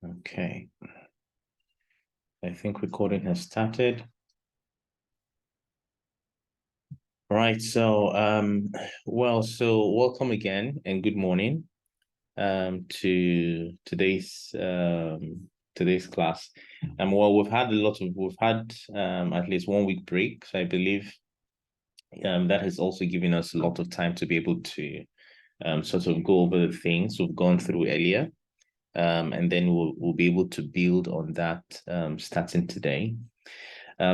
Okay. I think recording has started. Right. So, welcome again and good morning to today's class. We've had at least 1 week break. So I believe that has also given us a lot of time to be able to sort of go over the things we've gone through earlier. And then we'll be able to build on that starting today.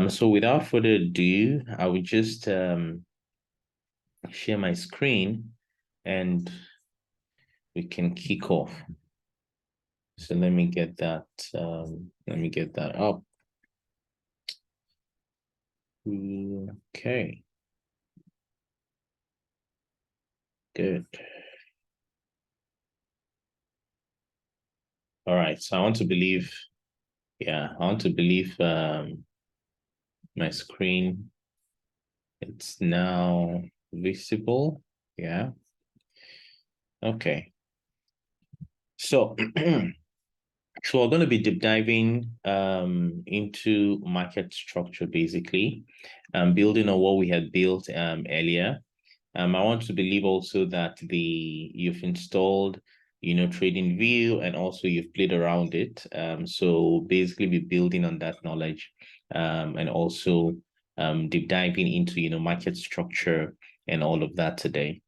So without further ado, I would just share my screen and we can kick off. So let me get that up. Okay. Good. All right. So I want to believe my screen, it's now visible. Yeah. Okay. So so we're going to be deep diving into market structure, basically, building on what we had built earlier. I want to believe also that you've installed, TradingView, and also you've played around it. So basically be building on that knowledge, and also deep diving into, market structure and all of that today.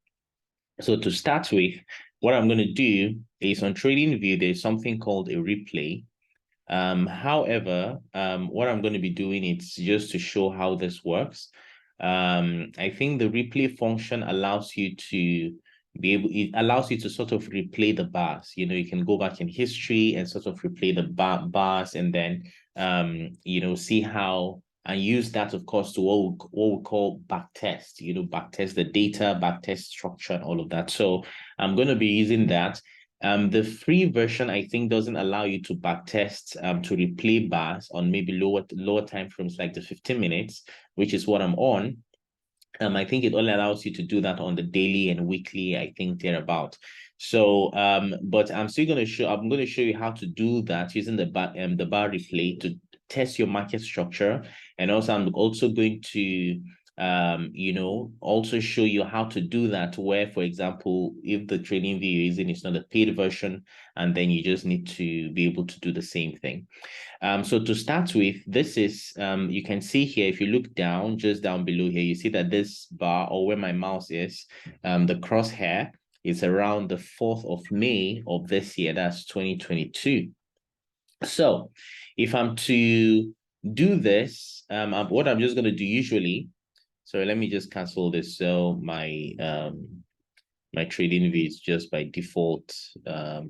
So to start with, what I'm going to do is on TradingView, there's something called a replay. However, what I'm going to be doing is just to show how this works. I think the replay function allows you to it allows you to sort of replay the bars. You can go back in history and sort of replay the bars and then, see how, and use that, of course, to what we call backtest, backtest the data, backtest structure, and all of that. So I'm going to be using that. The free version, I think, doesn't allow you to backtest to replay bars on maybe lower time frames like the 15 minutes, which is what I'm on. I think it only allows you to do that on the daily and weekly, I think thereabout. So, but I'm going to show you how to do that using the bar replay to test your market structure. And also, I'm also going to also show you how to do that where, for example, if the TradingView you're using is not a paid version, and then you just need to be able to do the same thing. So to start with, this is, you can see here, if you look down, just down below here, you see that this bar, or where my mouse is, the crosshair is around the 4th of May of this year, that's 2022. So if I'm to do this, what I'm just going to do usually, so let me just cancel this. So my TradingView is just by default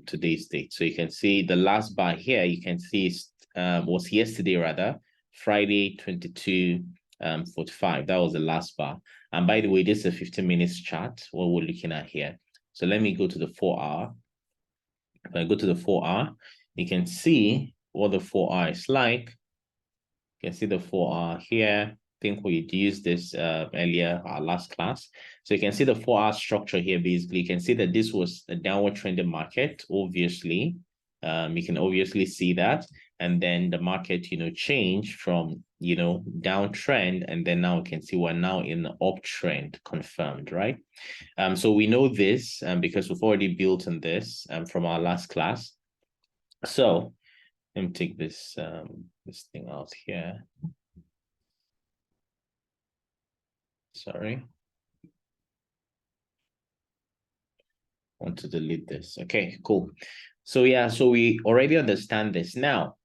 today's date. So you can see the last bar here, you can see was yesterday rather, Friday 22:45. That was the last bar. And by the way, this is a 15 minutes chart, what we're looking at here. So let me go to the 4-hour. If I go to the 4-hour, you can see what the 4-hour is like. You can see the 4-hour here. I think we used this earlier, our last class. So you can see the 4-hour structure here. Basically, you can see that this was a downward trending market, obviously. You can obviously see that. And then the market, changed from, downtrend. And then now we can see we're now in the uptrend confirmed, right? So we know this because we've already built on this from our last class. So let me take this thing out here. Sorry. I want to delete this. Okay, cool. So yeah, so we already understand this. Now,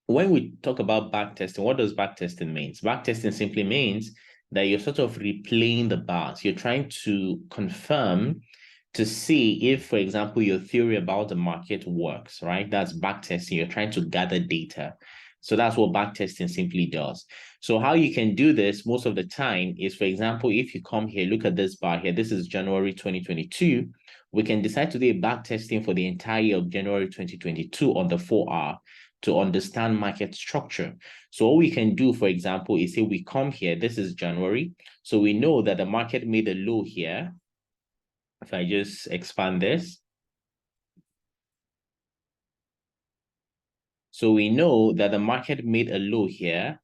when we talk about backtesting, what does backtesting mean? Backtesting simply means that you're sort of replaying the bars. You're trying to confirm to see if, for example, your theory about the market works, right? That's backtesting. You're trying to gather data. So that's what backtesting simply does. So how you can do this most of the time is, for example, if you come here, look at this bar here. This is January 2022. We can decide to do a backtesting for the entire year of January 2022 on the 4-hour to understand market structure. So what we can do, for example, is say we come here, this is January. So we know that the market made a low here. If I just expand this, So we know that the market made a low here,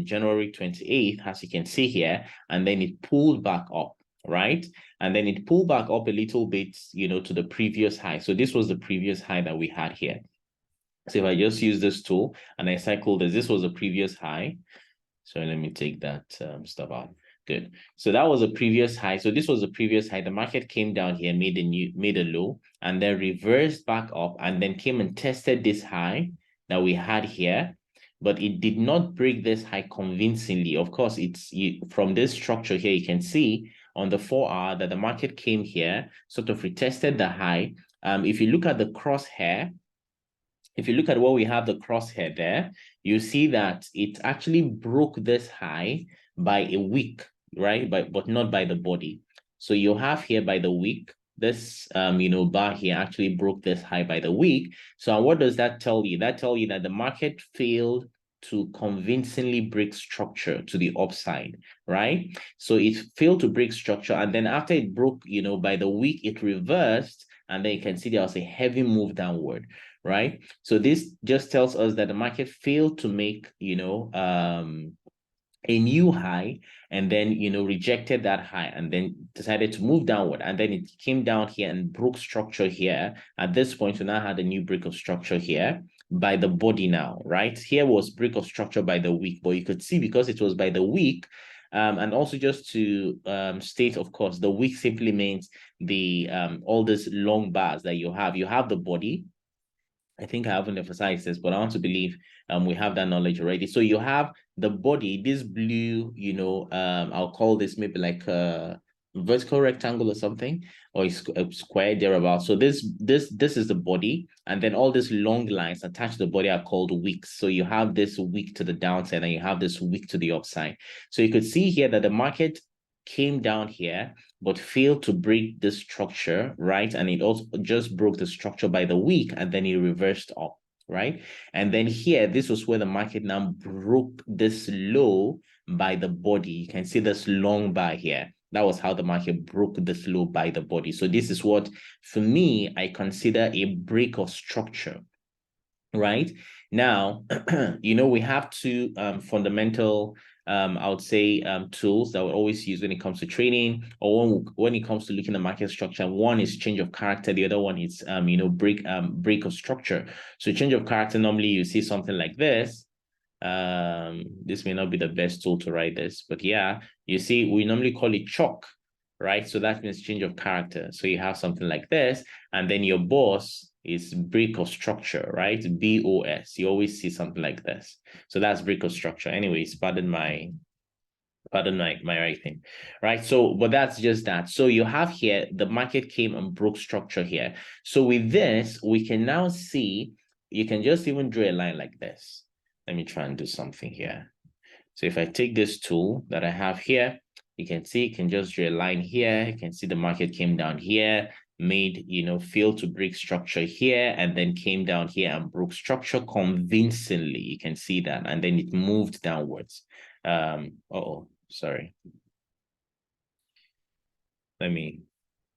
January 28th, as you can see here, and then it pulled back up, right? And then it pulled back up a little bit, to the previous high. So this was the previous high that we had here. So if I just use this tool and I cycle this was a previous high. So let me take that stuff out. Good. So that was a previous high. So this was a previous high. The market came down here, made a low, and then reversed back up, and then came and tested this high that we had here. But it did not break this high convincingly. Of course, from this structure here, you can see on the 4-hour that the market came here, sort of retested the high. If you look at the crosshair, if you look at what we have the crosshair there, you see that it actually broke this high by a wick, right? But not by the body. So you have here by the wick, this bar here actually broke this high by the wick. So what does that tell you? That tells you that the market failed to convincingly break structure to the upside, right? So it failed to break structure, and then after it broke, by the wick, it reversed, and then you can see there was a heavy move downward, right? So this just tells us that the market failed to make, a new high, and then, rejected that high and then decided to move downward. And then it came down here and broke structure here. At this point, we now had a new break of structure here by the body now, right? Here was break of structure by the wick, but you could see because it was by the wick, and also just to state, of course, the wick simply means the all these long bars that you have the body. I think I haven't emphasized this, but I want to believe we have that knowledge already. So you have the body, this blue, I'll call this maybe like a vertical rectangle or something, or a square thereabout. So this is the body, and then all these long lines attached to the body are called wicks. So you have this wick to the downside, and you have this wick to the upside. So you could see here that the market came down here but failed to break the structure, right? And it also just broke the structure by the wick, and then it reversed up, right? And then here, this was where the market now broke this low by the body. You can see this long bar here. That was how the market broke this low by the body. So this is what, for me, I consider a break of structure, right? Now, we have two fundamental I would say tools that we always use when it comes to trading, or when it comes to looking at market structure. One is change of character, the other one is break of structure. So change of character, normally you see something like this. This may not be the best tool to write this, but yeah, you see, we normally call it chalk, right? So that means change of character. So you have something like this, and then your boss is break of structure, right? BOS. You always see something like this. So that's break of structure. Anyways, pardon my writing, right? So, but that's just that. So you have here, the market came and broke structure here. So with this, we can now see, you can just even draw a line like this. Let me try and do something here. So if I take this tool that I have here, you can see, you can just draw a line here. You can see the market came down here, made, failed to break structure here, and then came down here and broke structure convincingly. You can see that, and then it moved downwards. Sorry. Let me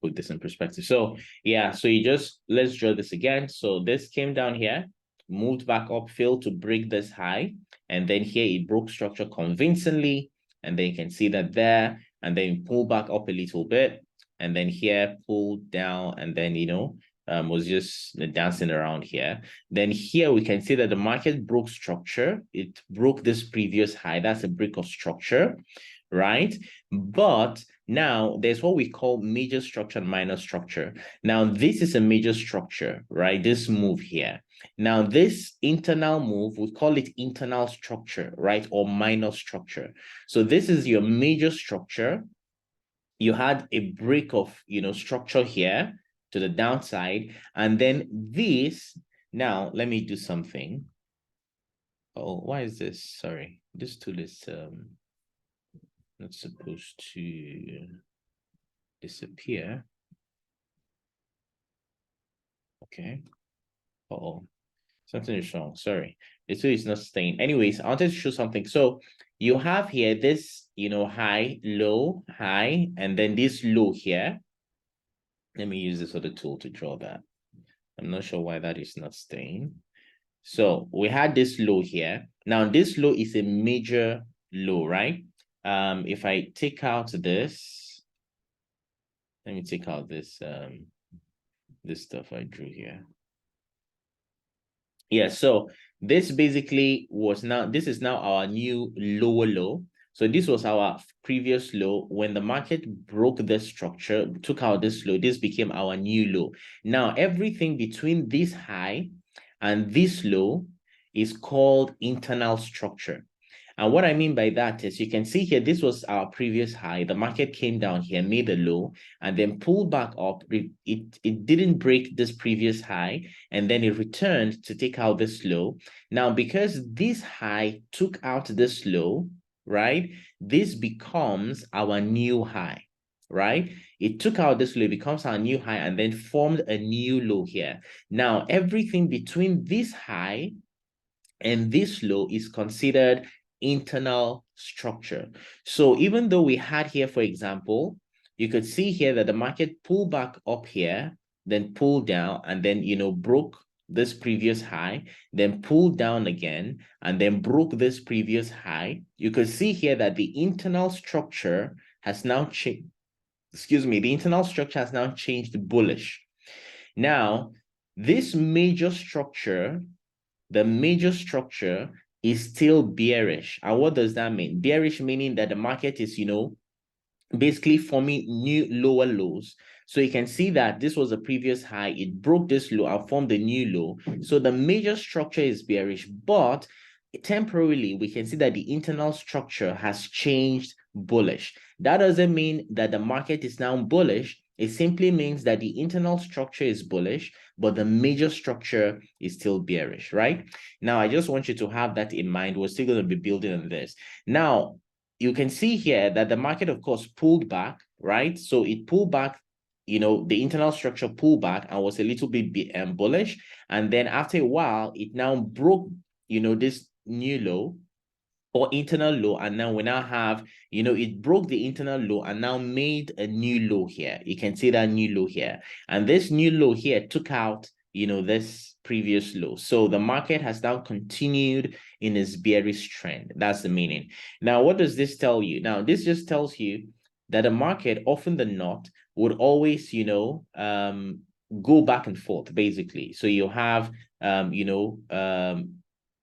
put this in perspective. So yeah, so let's draw this again. So this came down here, moved back up, failed to break this high, and then here it broke structure convincingly, and then you can see that there, and then pull back up a little bit, and then here pulled down, and then was just dancing around here. Then here we can see that the market broke structure. It broke this previous high. That's a break of structure, right? But now there's what we call major structure and minor structure. Now this is a major structure, right? This move here. Now this internal move, we call it internal structure, right? Or minor structure. So this is your major structure. You had a break of, structure here to the downside. And then this, now let me do something. Oh, why is this? Sorry, this tool is not supposed to disappear. Okay. Something is wrong. Sorry. This tool is not staying. Anyways, I wanted to show something. So you have here this, high, low, high, and then this low here. Let me use this other tool to draw that. I'm not sure why that is not staying. So we had this low here. Now this low is a major low, right? If I take out this, let me take out this stuff I drew here. Yeah, so this basically was this is now our new lower low. So this was our previous low. When the market broke this structure, took out this low, this became our new low. Now, everything between this high and this low is called internal structure. And what I mean by that is you can see here, this was our previous high. The market came down here, made a low, and then pulled back up. It didn't break this previous high, and then it returned to take out this low. Now, because this high took out this low, right, this becomes our new high, right? It took out this low, it becomes our new high, and then formed a new low here. Now, everything between this high and this low is considered internal structure. So even though we had here, for example, you could see here that the market pulled back up here, then pulled down, and then, broke this previous high, then pulled down again, and then broke this previous high. You could see here that the internal structure has now changed. Excuse me, the internal structure has now changed bullish. Now, this major structure, the major structure is still bearish. And what does that mean? Bearish meaning that the market is, basically forming new lower lows. So you can see that this was a previous high. It broke this low and formed a new low. So the major structure is bearish, but temporarily we can see that the internal structure has changed bullish. That doesn't mean that the market is now bullish. It simply means that the internal structure is bullish, but the major structure is still bearish, right? Now, I just want you to have that in mind. We're still going to be building on this. Now, you can see here that the market, of course, pulled back, right? So it pulled back, the internal structure pulled back and was a little bit bullish. And then after a while, it now broke, this new low or internal low. And now we now have, it broke the internal low and now made a new low here. You can see that new low here. And this new low here took out, this previous low. So the market has now continued in its bearish trend. That's the meaning. Now, what does this tell you? Now, this just tells you that the market, often than not, would always, go back and forth, basically. So you have,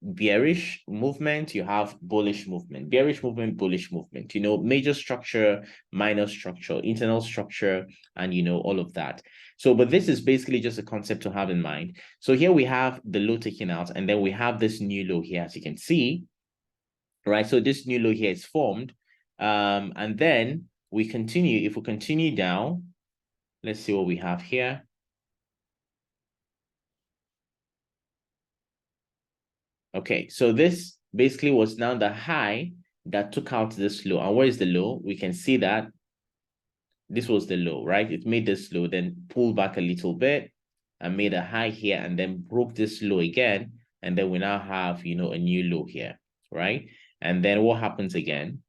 bearish movement, you have bullish movement, bearish movement, bullish movement, major structure, minor structure, internal structure, and all of that. So, but this is basically just a concept to have in mind. So here we have the low taken out, and then we have this new low here, as you can see, right? So this new low here is formed, and then we continue. If we continue down, let's see what we have here. Okay, so this basically was now the high that took out this low. And where is the low? We can see that this was the low, right? It made this low, then pulled back a little bit and made a high here and then broke this low again. And then we now have, a new low here, right? And then what happens again?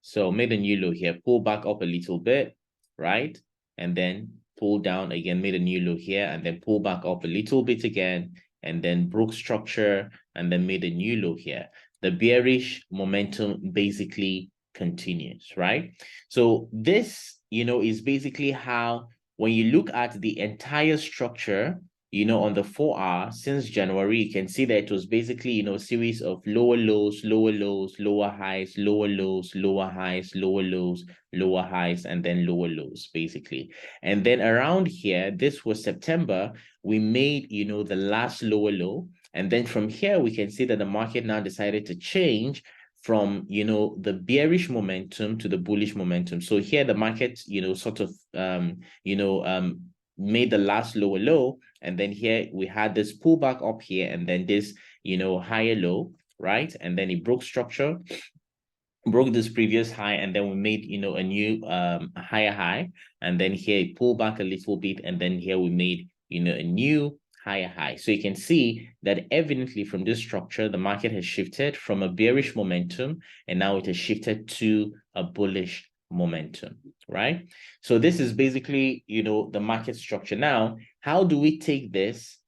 So made a new low here, pull back up a little bit, right? And then pull down again, made a new low here, and then pull back up a little bit again, and then broke structure, and then made a new low here. The bearish momentum basically continues, right? So this, is basically how, when you look at the entire structure, on the 4 hour since January, you can see that it was basically, a series of lower lows, lower highs, lower lows, lower highs, lower lows, lower highs, and then lower lows, basically. And then around here, this was September, we made, the last lower low. And then from here, we can see that the market now decided to change from, the bearish momentum to the bullish momentum. So here the market, sort of, made the last lower low, and then here we had this pullback up here, and then this higher low, right? And then it broke structure, broke this previous high, and then we made a new higher high, and then here it pulled back a little bit, and then here we made a new higher high. So you can see that evidently from this structure, the market has shifted from a bearish momentum, and now it has shifted to a bullish momentum, right? So this is basically, the market structure. Now, how do we take this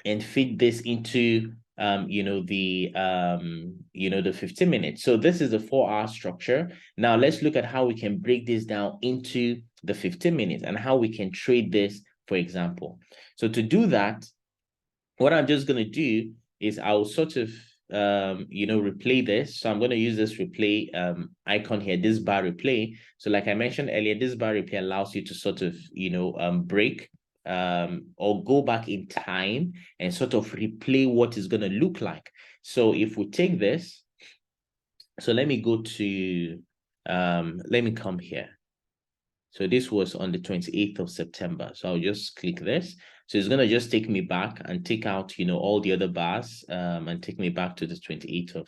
and fit this into the 15 minutes? So this is a 4-hour structure. Now let's look at how we can break this down into the 15 minutes and how we can trade this, for example. So to do that, what I'm just going to do is I'll sort of replay this. So I'm going to use this replay icon here, this bar replay. So like I mentioned earlier, this bar replay allows you to sort of break or go back in time and sort of replay what is going to look like. So if we take this, so let me go to let me come here. So this was on the 28th of September. So I'll just click this. So it's going to just take me back and take out, all the other bars and take me back to the 28th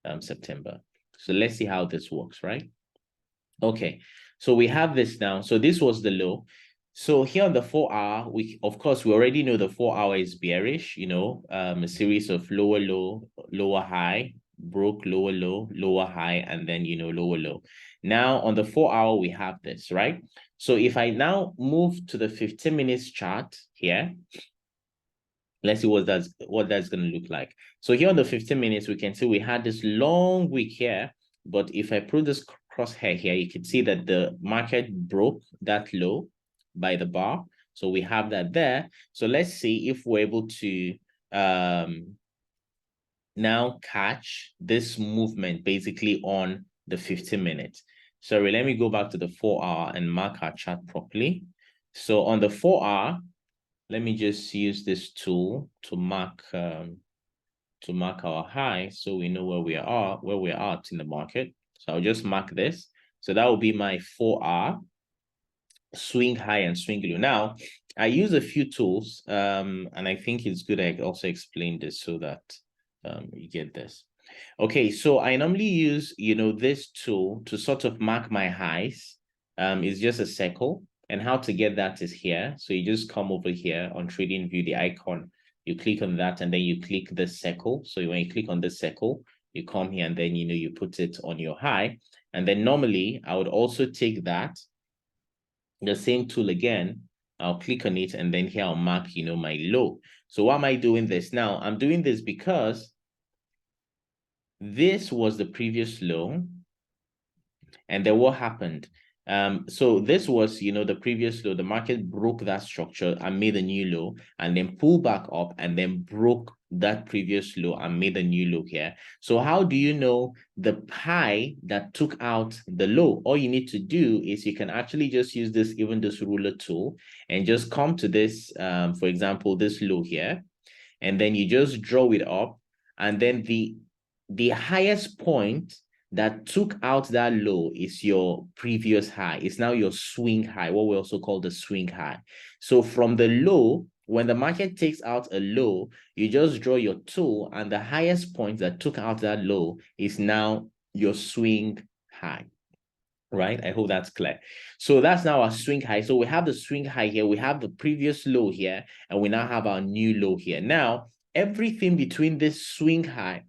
of September. So let's see how this works, right? Okay, so we have this now. So this was the low. So here on the 4-hour, we already know the 4-hour is bearish, a series of lower low, lower high, broke lower low, lower high, and then, lower low. Now on the 4-hour, we have this, right? So if I now move to the 15 minutes chart here, let's see what that's going to look like. So here on the 15 minutes, we can see we had this long wick here, but if I put this crosshair here, you can see that the market broke that low by the bar. So we have that there. So let's see if we're able to now catch this movement basically on the 15 minutes. Sorry, let me go back to the 4-hour and mark our chart properly. So on the 4-hour, let me just use this tool to mark our high so we know where we're at in the market. So I'll just mark this. So that will be my 4-hour swing high and swing low. Now, I use a few tools, and I think it's good I also explain this so that you get this. Okay, so I normally use, this tool to sort of mark my highs. It's just a circle, and how to get that is here. So you just come over here on TradingView, the icon, you click on that, and then you click the circle. So when you click on the circle, you come here, and then, you put it on your high. And then normally, I would also take that, the same tool again, I'll click on it, and then here I'll mark, my low. So why am I doing this? Now, I'm doing this because this was the previous low, and then what happened? So this was, the previous low. The market broke that structure and made a new low, and then pulled back up and then broke that previous low and made a new low here. So how do you know the high that took out the low? All you need to do is you can actually just use this ruler tool and just come to this, for example, this low here, and then you just draw it up, and then the highest point that took out that low is your previous high. It's now your swing high, what we also call the swing high. So from the low, when the market takes out a low, you just draw your tool, and the highest point that took out that low is now your swing high. Right? I hope that's clear. So that's now our swing high. So we have the swing high here, we have the previous low here, and we now have our new low here. Now, everything between this swing high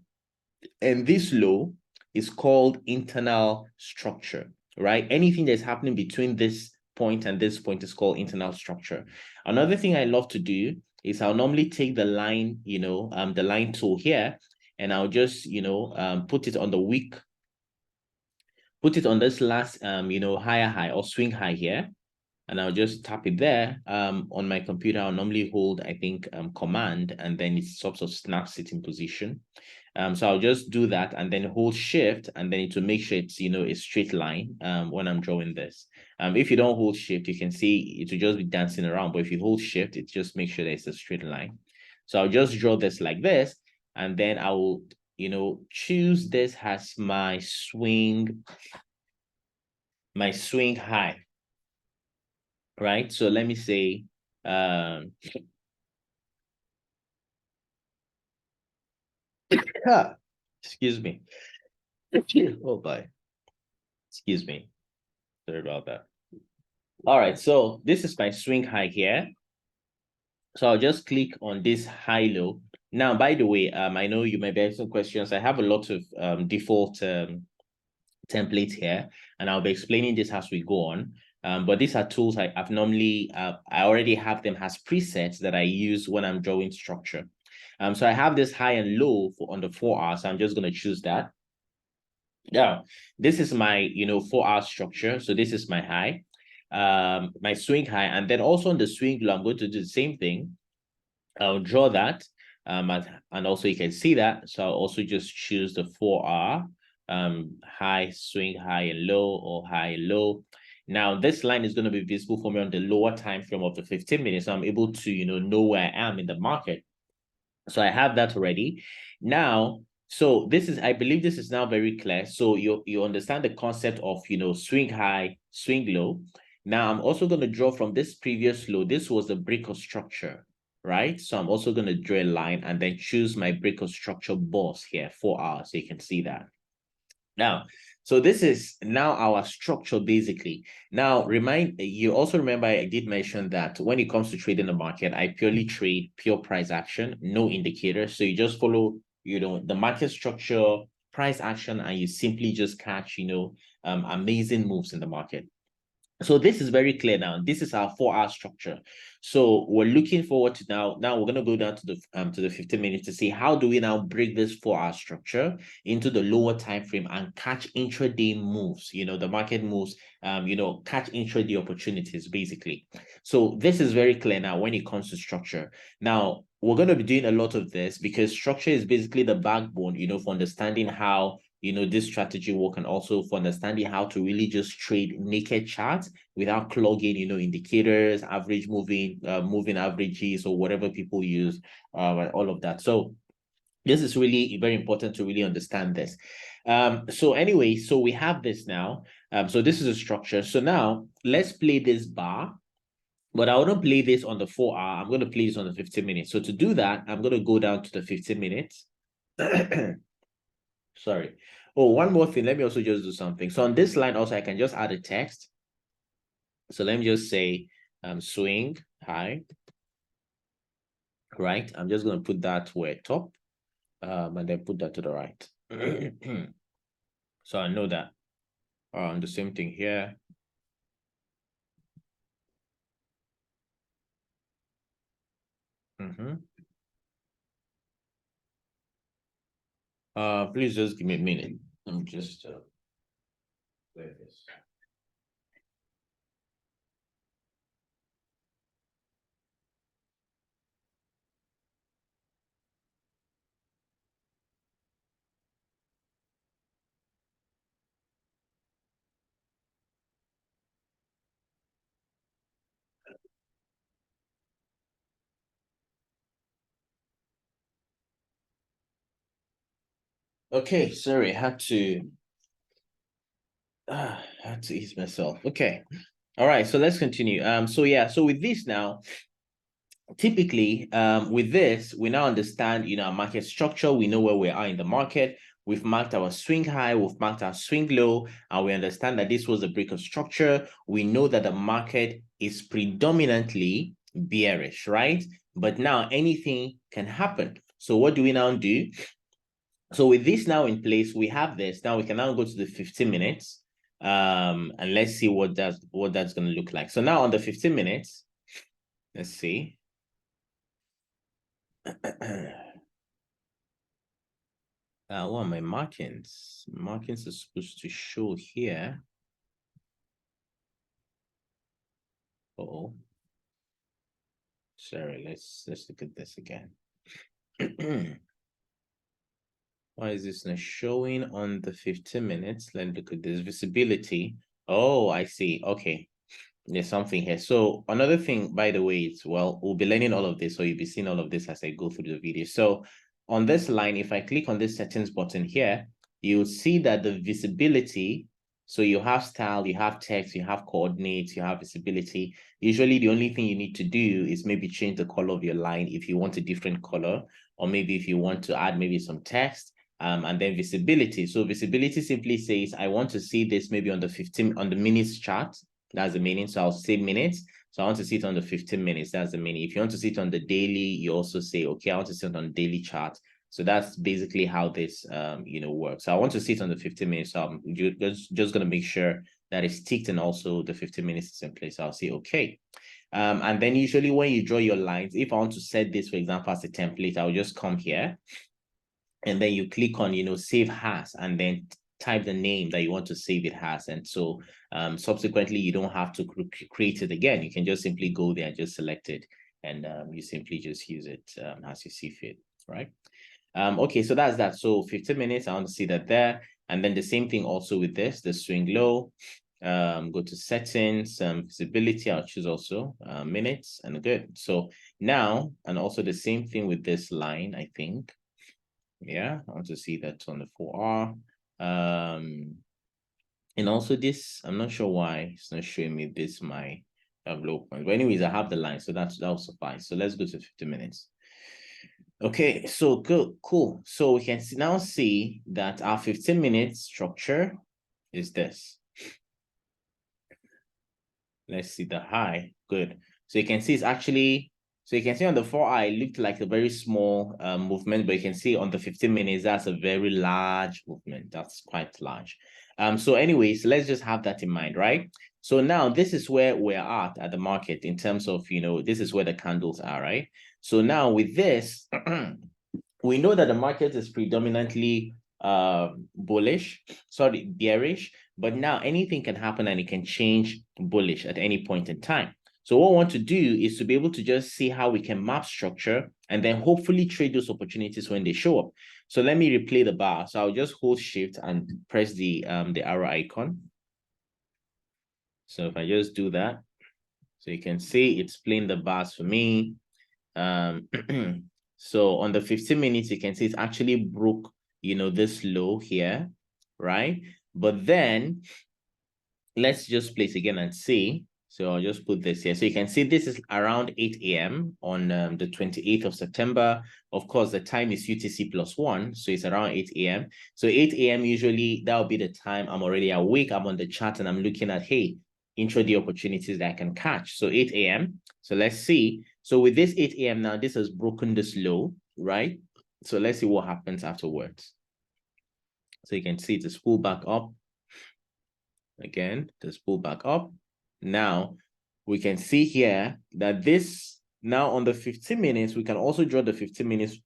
and this low is called internal structure, right? Anything that's happening between this point and this point is called internal structure. Another thing I love to do is I'll normally take the line, the line tool here, and I'll just, put it on the wick, put it on this last, higher high or swing high here, and I'll just tap it there. On my computer, I'll normally hold, I think, command, and then it sort of snaps it in position. So I'll just do that and then hold shift, and then it will make sure it's, a straight line when I'm drawing this. If you don't hold shift, you can see it will just be dancing around, but if you hold shift, it just makes sure that it's a straight line. So I'll just draw this like this, and then I will, choose this as my swing high, right? So let me say, excuse me. Oh, bye. Excuse me. Sorry about that. All right, so this is my swing high here. So I'll just click on this high low. Now, by the way, I know you may be asking questions. I have a lot of default templates here, and I'll be explaining this as we go on. But these are tools I've normally, I already have them as presets that I use when I'm drawing structure. So I have this high and low on the 4 hours. So I'm just going to choose that. Now, this is my, 4-hour structure. So this is my high, my swing high. And then also on the swing low, I'm going to do the same thing. I'll draw that. And also you can see that. So I'll also just choose the 4-hour, high, swing high and low, or high and low. Now, this line is going to be visible for me on the lower time frame of the 15 minutes. So I'm able to, know where I am in the market. So I have that already. Now, so this is, I believe this is now very clear. So you understand the concept of, swing high, swing low. Now I'm also going to draw from this previous low. This was the break of structure, right? So I'm also going to draw a line and then choose my break of structure boss here, 4 hours. So you can see that. Now, so this is now our structure basically. Now, you also remember I did mention that when it comes to trading the market, I purely trade pure price action, no indicators. So you just follow, the market structure, price action, and you simply just catch, amazing moves in the market. So this is very clear now. This is our 4-hour structure. So we're looking forward to now we're going to go down to the 15 minutes to see how do we now break this 4-hour structure into the lower time frame and catch intraday moves, the market moves, catch intraday opportunities basically. So this is very clear now when it comes to structure. Now we're going to be doing a lot of this because structure is basically the backbone, for understanding how this strategy work, and also for understanding how to really just trade naked charts without clogging, indicators, average moving averages, or whatever people use, and all of that. So this is really very important to really understand this. So anyway, so we have this now. So this is a structure. So now let's play this bar. But I wouldn't play this on the 4-hour. I'm going to play this on the 15 minutes. So to do that, I'm going to go down to the 15 minutes. Sorry. Oh, one more thing. Let me also just do something. So on this line also, I can just add a text. So let me just say swing high. Right. I'm just going to put that where top. And then put that to the right. So I know that. The same thing here. Please just give me a minute. I'm just play this. Okay, sorry, I had to ease myself. Okay. All right, so let's continue. So yeah, so with this now, typically, with this, we now understand, our market structure. We know where we are in the market. We've marked our swing high, we've marked our swing low, and we understand that this was a break of structure. We know that the market is predominantly bearish, right? But now anything can happen. So what do we now do? So with this now in place, we have this. Now we can now go to the 15 minutes. And let's see what that's going to look like. So now on the 15 minutes, let's see. What are my markings? Markings are supposed to show here. Oh, sorry. Let's look at this again. Why is this not showing on the 15 minutes? Let's look at this visibility. Oh, I see. Okay. There's something here. So another thing, by the way, is, well, we'll be learning all of this, so you'll be seeing all of this as I go through the video. So on this line, if I click on this settings button here, you'll see that the visibility, so you have style, you have text, you have coordinates, you have visibility. Usually the only thing you need to do is maybe change the color of your line if you want a different color, or maybe if you want to add maybe some text. And then visibility. So visibility simply says, I want to see this maybe on the minutes chart. That's the meaning. So I'll say minutes. So I want to see it on the 15 minutes. That's the meaning. If you want to see it on the daily, you also say, okay, I want to see it on the daily chart. So that's basically how this, works. So I want to see it on the 15 minutes. So I'm just going to make sure that is ticked, and also the 15 minutes is in place. I'll say okay. And then usually when you draw your lines, if I want to set this, for example, as a template, I'll just come here and then you click on, save as, and then type the name that you want to save it as. And so subsequently, you don't have to create it again. You can just simply go there and just select it. And you simply just use it as you see fit, right? Okay, so that's that. So 15 minutes, I want to see that there. And then the same thing also with this, the swing low. Go to settings, visibility, I'll choose also minutes, and good. So now, and also the same thing with this line, I think. Yeah, I want to see that on the 4R. And also this, I'm not sure why it's not showing me this, my low point. But anyways, I have the line, so that will suffice. So let's go to 50 minutes. Okay, so good, cool. So we can now see that our 15 minute structure is this. Let's see the high. Good. So you can see it's actually, so you can see on the 4R, it looked like a very small movement, but you can see on the 15 minutes, that's a very large movement. That's quite large. So anyways, let's just have that in mind, right? So now this is where we're at the market in terms of, this is where the candles are, right? So now with this, we know that the market is predominantly bearish, but now anything can happen and it can change bullish at any point in time. So what we want to do is to be able to just see how we can map structure and then hopefully trade those opportunities when they show up. So let me replay the bar. So I'll just hold shift and press the arrow icon. So if I just do that, so you can see it's playing the bars for me. So on the 15 minutes, you can see it's actually broke, this low here, right? But then let's just place again and see. So I'll just put this here. So you can see this is around 8 a.m. on the 28th of September. Of course, the time is UTC +1. So it's around 8 a.m. So 8 a.m. usually that will be the time I'm already awake. I'm on the chart and I'm looking at, hey, intraday opportunities that I can catch. So 8 a.m. So let's see. So with this 8 a.m. now, this has broken this low, right? So let's see what happens afterwards. So you can see it is pulled back up. Again, just pull back up. Now, we can see here that this, now on the 15 minutes, we can also draw the 15 minutes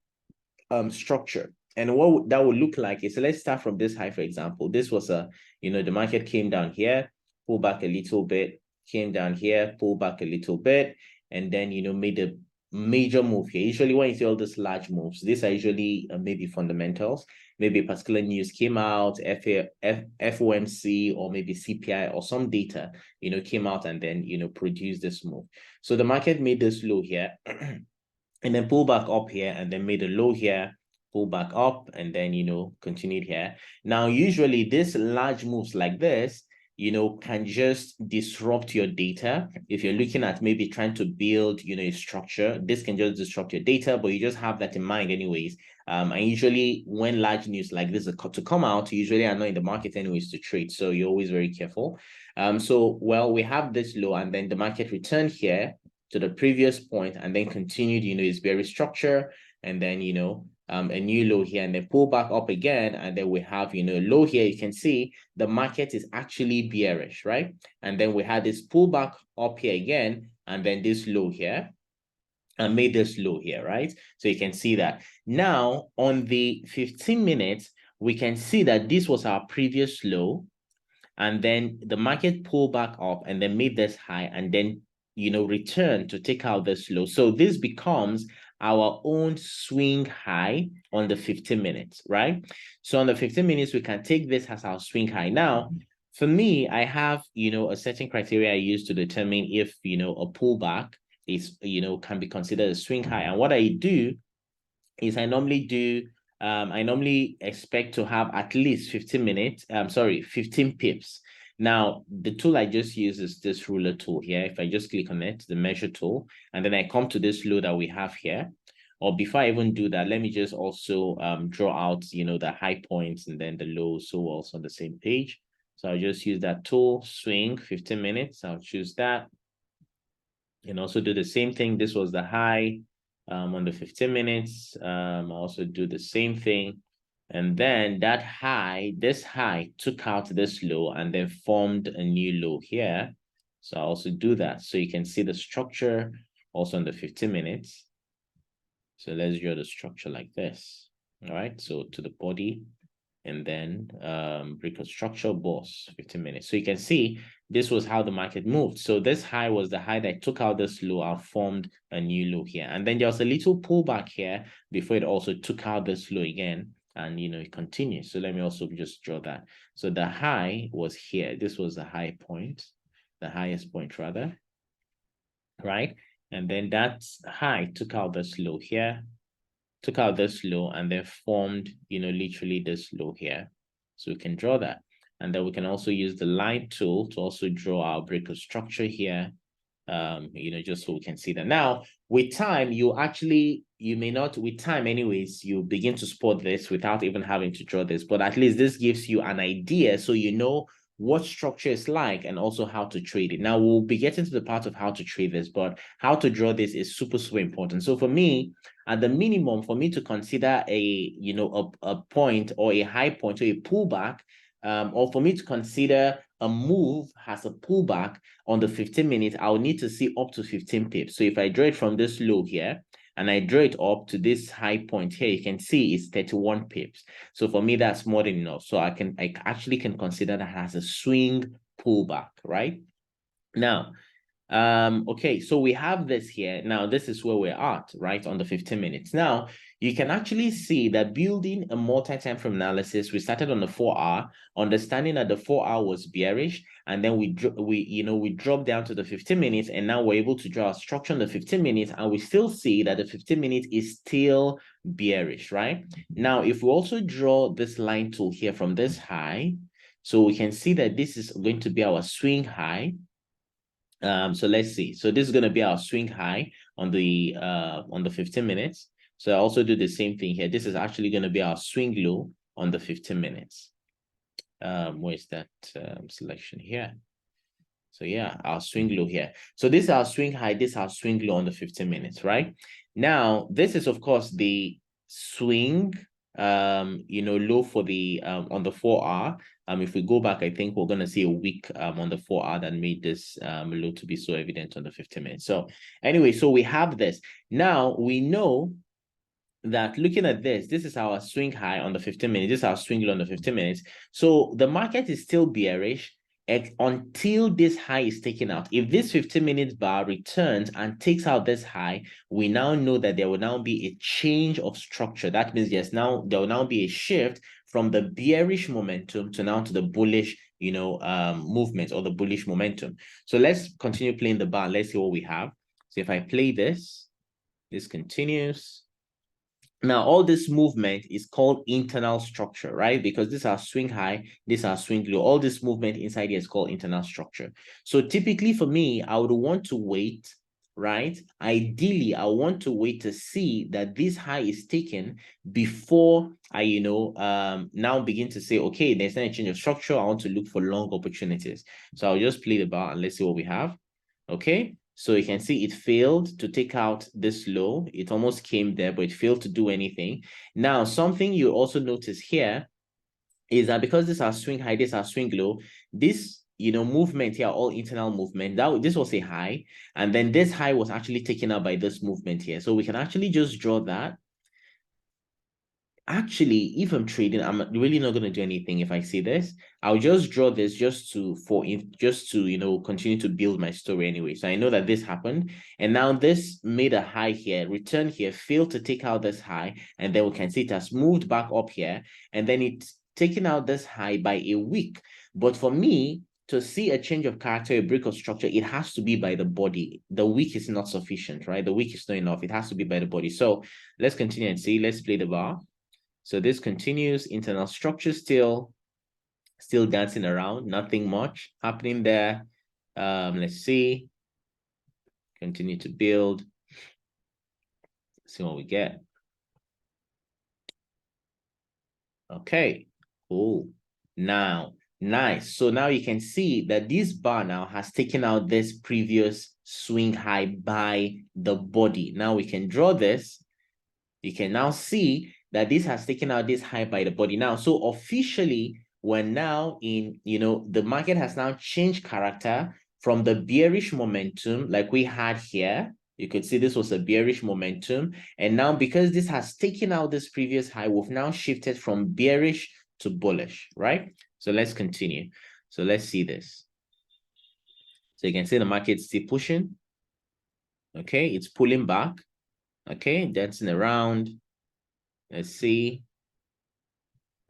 structure. And what that would look like is, let's start from this high, for example. This was the market came down here, pull back a little bit, came down here, pull back a little bit, and then, made a major move here. Usually when you see all these large moves, these are usually maybe fundamentals. Maybe a particular news came out, FOMC or maybe CPI or some data, came out and then, produced this move. So the market made this low here and then pull back up here and then made a low here, pull back up and then, continued here. Now, usually these large moves like this, can just disrupt your data. If you're looking at maybe trying to build, a structure, this can just disrupt your data, but you just have that in mind anyways. And usually when large news like this to come out, usually are not in the market anyways to trade. So you're always very careful. So, well, we have this low and then the market returned here to the previous point and then continued, its bearish structure and then, a new low here and then pull back up again. And then we have, low here. You can see the market is actually bearish, right? And then we had this pullback up here again, and then this low here and made this low here, right? So you can see that. Now on the 15 minutes, we can see that this was our previous low. And then the market pulled back up and then made this high and then, return to take out this low. So this becomes our own swing high on the 15 minutes, right? So on the 15 minutes, we can take this as our swing high. Now, for me, I have, a certain criteria I use to determine if, a pullback is, can be considered a swing high. And what I do is I normally expect to have at least 15 minutes, 15 pips. Now, the tool I just use is this ruler tool here. If I just click on it, the measure tool, and then I come to this low that we have here. Or before I even do that, let me just also draw out, the high points and then the lows, so also on the same page. So I'll just use that tool, swing 15 minutes. I'll choose that. And also do the same thing. This was the high on the 15 minutes. I'll also do the same thing. And then that high, this high took out this low and then formed a new low here. So I also do that. So you can see the structure also on the 15 minutes. So let's draw the structure like this. All right. So to the body, and then break a structure boss 15 minutes. So you can see this was how the market moved. So this high was the high that took out this low and formed a new low here. And then there was a little pullback here before it also took out this low again. And, it continues. So let me also just draw that. So the high was here. This was the high point, the highest point rather, right? And then that high took out this low here, took out this low and then formed, literally this low here. So we can draw that. And then we can also use the line tool to also draw our break of structure here, just so we can see that. Now, with time, you may not, with time anyways, you begin to spot this without even having to draw this, but at least this gives you an idea so you know what structure is like and also how to trade it. Now, we'll be getting to the part of how to trade this, but how to draw this is super, super important. So for me, at the minimum, for me to consider a point or a high point or a pullback, or for me to consider a move has a pullback on the 15 minutes, I'll need to see up to 15 pips. So if I draw it from this low here and I draw it up to this high point here, you can see it's 31 pips. So for me, that's more than enough. So I actually can consider that as a swing pullback, right? Now, okay, so we have this here. Now, this is where we're at, right, on the 15 minutes. Now, you can actually see that building a multi-time frame analysis, we started on the 4-hour, understanding that the 4-hour was bearish, and then we dropped down to the 15 minutes, and now we're able to draw a structure on the 15 minutes, and we still see that the 15 minutes is still bearish, right? Now, if we also draw this line tool here from this high, so we can see that this is going to be our swing high. So let's see. So this is going to be our swing high on the 15 minutes. So I also do the same thing here. This is actually going to be our swing low on the 15 minutes. Where's that selection here? So yeah, our swing low here. So this is our swing high, this is our swing low on the 15 minutes, right? Now, this is of course the swing low for the on the 4-hour. If we go back, I think we're gonna see a week on the 4-hour that made this low to be so evident on the 15 minutes. So anyway, so we have this. Now we know that looking at this is our swing high on the 15 minutes, this is our swing low on the 15 minutes. So the market is still bearish until this high is taken out. If this 15 minutes bar returns and takes out this high, we now know that there will now be a change of structure. That means there will now be a shift from the bearish momentum to the bullish movement or the bullish momentum. So let's continue playing the bar. Let's see what we have. So if I play this continues. Now, all this movement is called internal structure, right? Because this is our swing high, this is our swing low. All this movement inside here is called internal structure. So typically for me, I would want to wait, right? Ideally, I want to wait to see that this high is taken before I, now begin to say, okay, there's not a change of structure. I want to look for long opportunities. So I'll just play the bar and let's see what we have. Okay. So you can see it failed to take out this low. It almost came there, but it failed to do anything. Now, something you also notice here is that because this is our swing high, this is our swing low, this movement here, all internal movement, this was a high, and then this high was actually taken out by this movement here. So we can actually just draw that. Actually, if I'm trading, I'm really not going to do anything. If I see this, I'll just draw this just to continue to build my story anyway. So I know that this happened, and now this made a high here, return here, failed to take out this high, and then we can see it has moved back up here, and then it's taken out this high by a week. But for me to see a change of character, a break of structure, it has to be by the body. The week is not sufficient, right? The week is not enough. It has to be by the body. So let's continue and see. Let's play the bar. So this continues, internal structure still dancing around, nothing much happening there. Let's see, continue to build, see what we get. Okay, cool. Now, nice. So now you can see that this bar now has taken out this previous swing high by the body. Now we can draw this. You can now see that this has taken out this high by the body now. So officially, we're now in, the market has now changed character from the bearish momentum like we had here. You could see this was a bearish momentum. And now because this has taken out this previous high, we've now shifted from bearish to bullish, right? So let's continue. So let's see this. So you can see the market's still pushing. Okay, it's pulling back. Okay, dancing around. Let's see.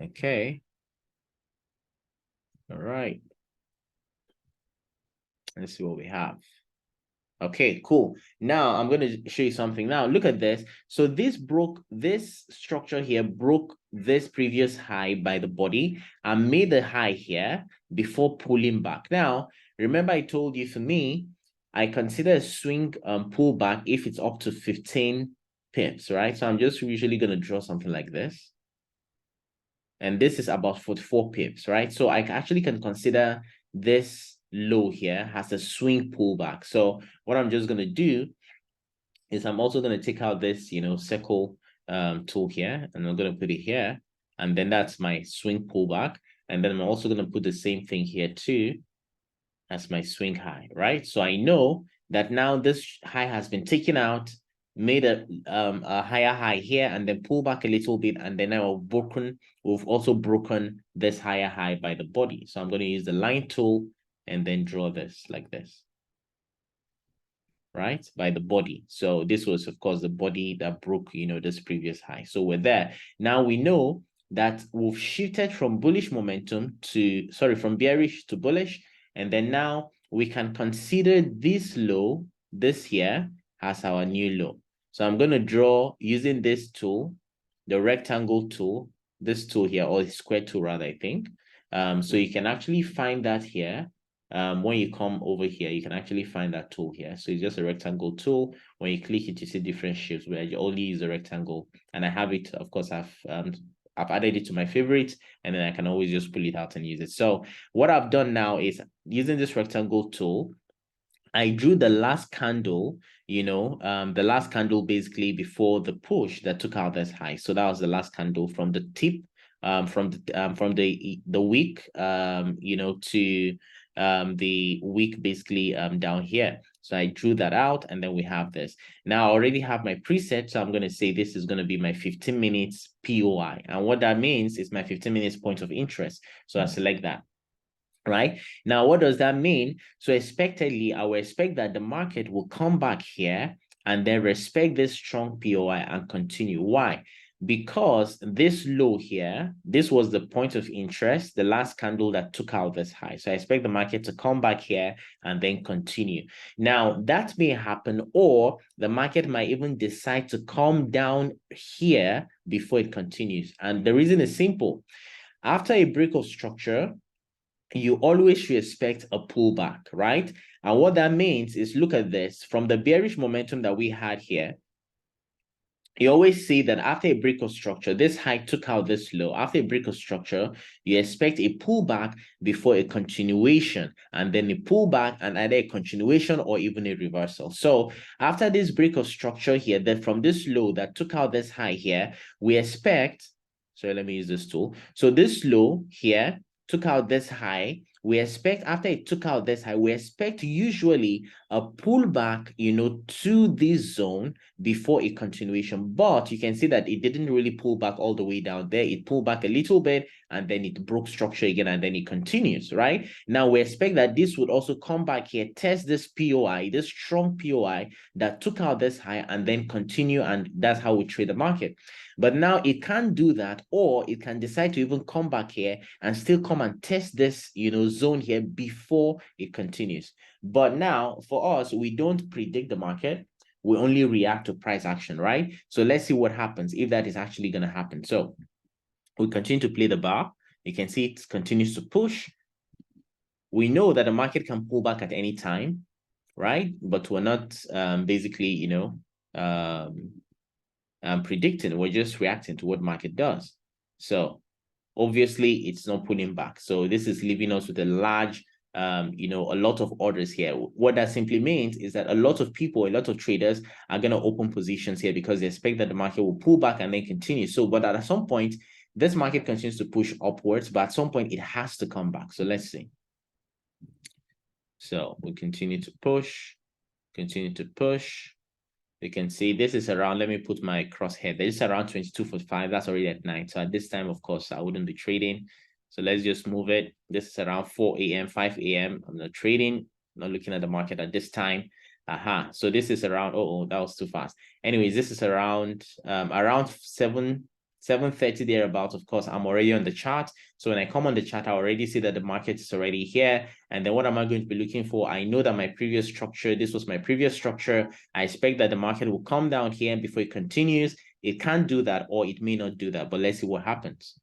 Okay. All right. Let's see what we have. Okay, cool. Now I'm going to show you something. Now look at this. So this structure here broke this previous high by the body and made the high here before pulling back. Now, remember I told you, for me, I consider a swing pullback if it's up to 15 pips, right? So I'm just usually going to draw something like this. And this is about 44 pips, right? So I actually can consider this low here has a swing pullback. So what I'm just going to do is I'm also going to take out this, circle tool here, and I'm going to put it here. And then that's my swing pullback. And then I'm also going to put the same thing here too as my swing high, right? So I know that now this high has been taken out, made a higher high here, and then pull back a little bit, and then now we've also broken this higher high by the body. So I'm going to use the line tool and then draw this like this, right, by the body. So this was, of course, the body that broke, this previous high. So we're there. Now we know that we've shifted from bullish momentum from bearish to bullish. And then now we can consider this low, this here, as our new low. So I'm going to draw using this tool, the rectangle tool, this tool here, or the square tool rather, I think. So you can actually find that here. When you come over here, you can actually find that tool here. So it's just a rectangle tool. When you click it, you see different shapes where you only use a rectangle. And I have it, of course, I've added it to my favorites, and then I can always just pull it out and use it. So what I've done now is using this rectangle tool, I drew the last candle, the last candle basically before the push that took out this high. So that was the last candle from the tip, from the week, to the week basically down here. So I drew that out, and then we have this. Now I already have my preset, so I'm going to say this is going to be my 15 minutes POI. And what that means is my 15 minutes point of interest. So I select that. Right now, what does that mean? So expectedly, I will expect that the market will come back here and then respect this strong POI and continue. Why? Because this low here, this was the point of interest, the last candle that took out this high. So I expect the market to come back here and then continue. Now, that may happen, or the market might even decide to come down here before it continues. And the reason is simple. After a break of structure, you always should expect a pullback, right? And what that means is, look at this, from the bearish momentum that we had here, you always see that after a break of structure, this high took out this low. After a break of structure, you expect a pullback before a continuation, and then a pullback and either a continuation or even a reversal. So after this break of structure here, then from this low that took out this high here, we expect, so let me use this tool. So this low here took out this high. We expect, after it took out this high, we expect usually a pullback, to this zone before a continuation. But you can see that it didn't really pull back all the way down there. It pulled back a little bit, and then it broke structure again, and then it continues, right? Now we expect that this would also come back here, test this POI, this strong POI that took out this high, and then continue, and that's how we trade the market. But now it can't do that, or it can decide to even come back here and still come and test this, zone here before it continues. But now for us, we don't predict the market. We only react to price action, right? So let's see what happens if that is actually going to happen. So we continue to play the bar. You can see it continues to push. We know that the market can pull back at any time, right? But we're not basically, predicting. We're just reacting to what market does. So obviously it's not pulling back. So this is leaving us with a large you know, a lot of orders here. What that simply means is that a lot of people, a lot of traders are going to open positions here because they expect that the market will pull back and then continue. So, but at some point, this market continues to push upwards, but at some point it has to come back. So let's see. So we continue to push, continue to push. You can see this is around, let me put my crosshair. This is around 22.45. That's already at night. So at this time, of course, I wouldn't be trading. So let's just move it. This is around 4 a.m., 5 a.m. I'm not trading, not looking at the market at this time. So this is around, oh, that was too fast. Anyways, this is around 7:30 thereabout. Of course, I'm already on the chart. So when I come on the chart, I already see that the market is already here. And then what am I going to be looking for? I know that my previous structure, this was my previous structure. I expect that the market will come down here before it continues. It can't do that, or it may not do that, but let's see what happens.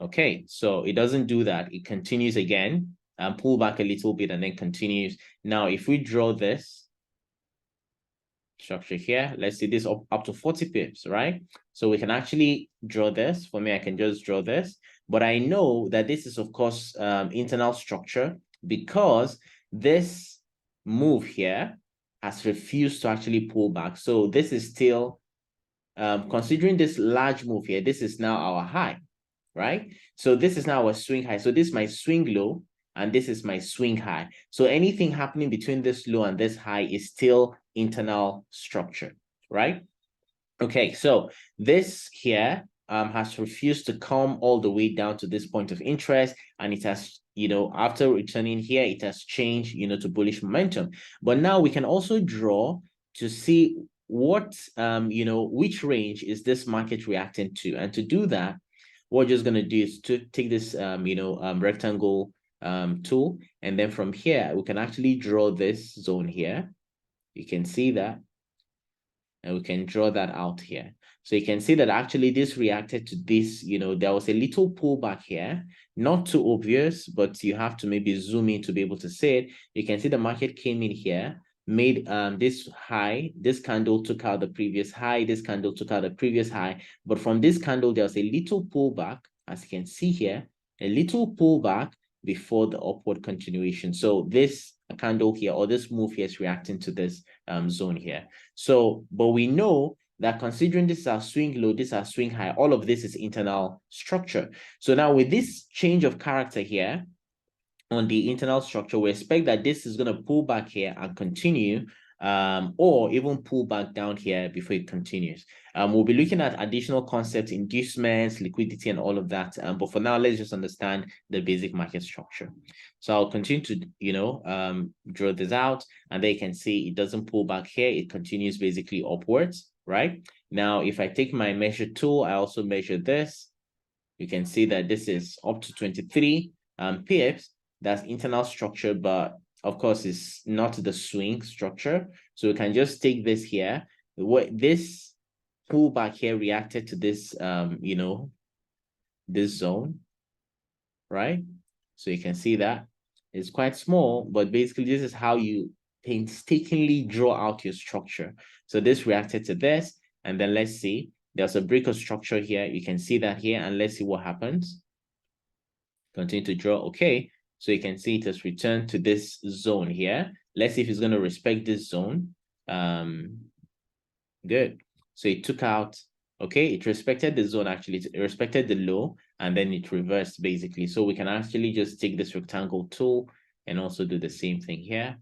Okay, so it doesn't do that. It continues again and pull back a little bit and then continues. Now, if we draw this structure here, let's see this up to 40 pips, right? So we can actually draw this. For me, I can just draw this, but I know that this is, of course, internal structure, because this move here has refused to actually pull back. So this is still, considering this large move here, this is now our high, right? So this is now our swing high. So this is my swing low, and this is my swing high. So anything happening between this low and this high is still internal structure, right? Okay, so this here has refused to come all the way down to this point of interest, and it has, you know, after returning here, it has changed, you know, to bullish momentum. But now we can also draw to see what, you know, which range is this market reacting to. And to do that, what we're just going to do is to take this, you know, rectangle tool, and then from here, we can actually draw this zone here. You can see that. And we can draw that out here. So you can see that actually this reacted to this, you know, there was a little pullback here, not too obvious, but you have to maybe zoom in to be able to see it. You can see the market came in here, made this high, this candle took out the previous high, this candle took out the previous high. But from this candle, there was a little pullback, as you can see here, a little pullback before the upward continuation. So this candle here, or this move here, is reacting to this zone here. So, but we know that considering this is our swing low, this is our swing high, all of this is internal structure. So now with this change of character here on the internal structure, we expect that this is going to pull back here and continue, or even pull back down here before it continues. We'll be looking at additional concepts, inducements, liquidity, and all of that. But for now, let's just understand the basic market structure. So I'll continue to, you know, draw this out, and there you can see it doesn't pull back here. It continues basically upwards, right? Now, if I take my measure tool, I also measure this. You can see that this is up to 23 pips. That's internal structure, but of course, it's not the swing structure. So we can just take this here. This pullback here reacted to this, you know, this zone, right? So you can see that it's quite small, but basically this is how you painstakingly draw out your structure. So this reacted to this, and then let's see, there's a break of structure here. You can see that here, and let's see what happens. Continue to draw. Okay. So you can see it has returned to this zone here. Let's see if it's going to respect this zone. Good. So it took out, okay, it respected the zone actually. It respected the low, and then it reversed basically. So we can actually just take this rectangle tool and also do the same thing here.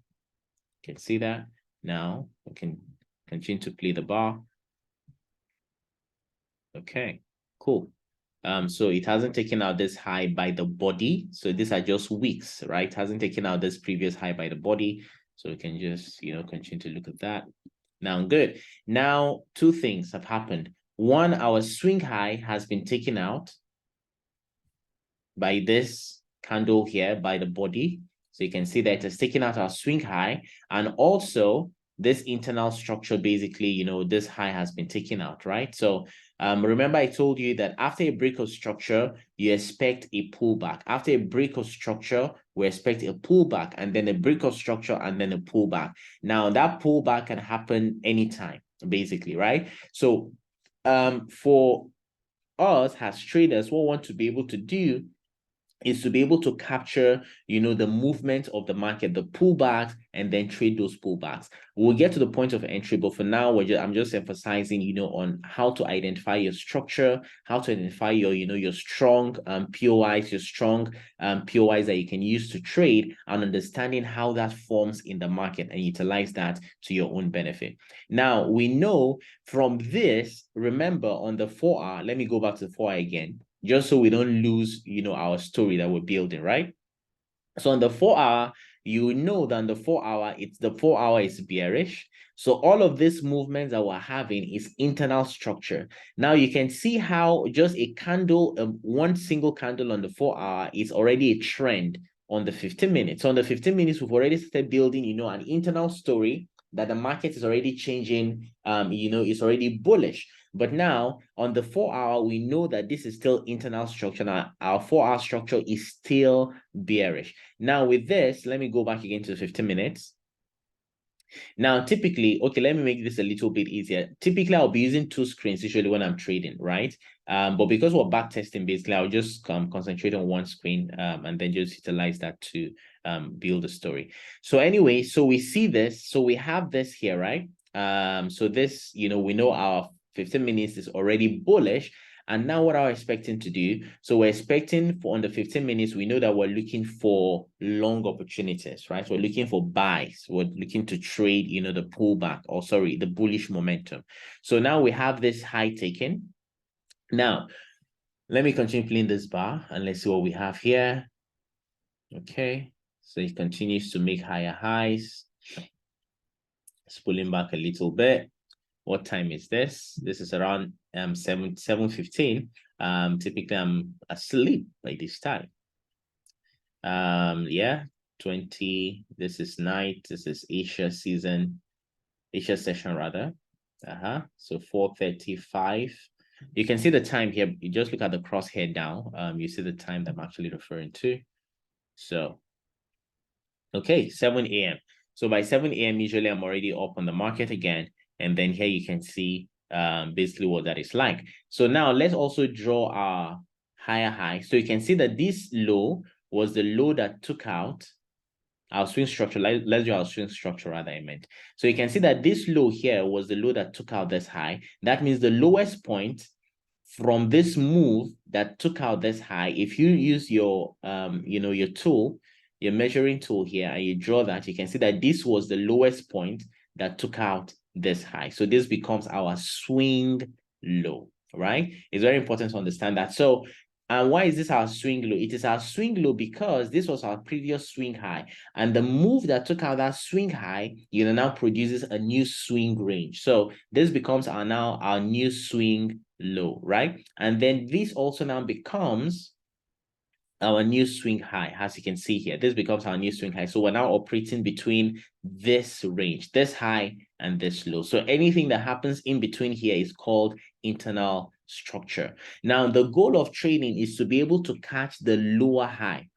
You can see that. Now we can continue to play the bar. Okay, cool. So it hasn't taken out this high by the body. So these are just wicks, right? It hasn't taken out this previous high by the body. So we can just, you know, continue to look at that. Now, good. Now, two things have happened. One, our swing high has been taken out by this candle here, by the body. So you can see that it has taken out our swing high. And also, this internal structure, basically, you know, this high has been taken out, right? So remember I told you that after a break of structure, you expect a pullback. After a break of structure, we expect a pullback, and then a break of structure, and then a pullback. Now, that pullback can happen anytime, basically, right? So for us as traders, what we want to be able to do is to be able to capture, the movement of the market, the pullbacks, and then trade those pullbacks. We'll get to the point of entry, but for now, I'm just emphasizing, on how to identify your structure, how to identify your strong POIs, your strong POIs that you can use to trade, and understanding how that forms in the market and utilize that to your own benefit. Now, we know from this, remember on the 4-hour, let me go back to the 4-hour again, just so we don't lose, our story that we're building, right? So on the 4-hour, you know that on the 4-hour, the 4-hour is bearish. So all of these movements that we're having is internal structure. Now you can see how just a candle, one single candle on the 4-hour is already a trend on the 15 minutes. So on the 15 minutes, we've already started building, an internal story that the market is already changing, it's already bullish. But now on the 4-hour, we know that this is still internal structure. Now our 4-hour structure is still bearish. Now with this, let me go back again to the 15 minutes. Now, typically, okay, let me make this a little bit easier. Typically, I'll be using 2 screens usually when I'm trading, right? But because we're back testing, basically, I'll just concentrate on 1 screen and then just utilize that to build a story. So anyway, so we see this. So we have this here, right? So this, we know our 15 minutes is already bullish. And now what are we expecting to do? So we're expecting for on the 15 minutes, we know that we're looking for long opportunities, right? So we're looking for buys. We're looking to trade, the pullback, or sorry, the bullish momentum. So now we have this high taken. Now, let me continue playing this bar and let's see what we have here. Okay. So it continues to make higher highs. It's pulling back a little bit. What time is this? This is around 7:15. Typically I'm asleep by this time. Yeah, 20. This is night. This is Asia session rather. So 4:35. You can see the time here. You just look at the crosshair down. You see the time that I'm actually referring to. So okay, 7 a.m. So by 7 a.m. usually I'm already up on the market again. And then here you can see basically what that is like. So now let's also draw our higher high. So you can see that this low was the low that took out our swing structure. Let's do our swing structure rather, I meant. So you can see that this low here was the low that took out this high. That means the lowest point from this move that took out this high, if you use your your tool, your measuring tool here, and you draw that, you can see that this was the lowest point that took out this high. So this becomes our swing low, right? It's very important to understand that. So, and why is this our swing low? It is our swing low because this was our previous swing high. And the move that took out that swing high, now produces a new swing range. So this becomes our new swing low, right? And then this also now becomes our new swing high. As you can see here, this becomes our new swing high. So we're now operating between this range, this high and this low. So anything that happens in between here is called internal structure. Now, the goal of trading is to be able to catch the lower high.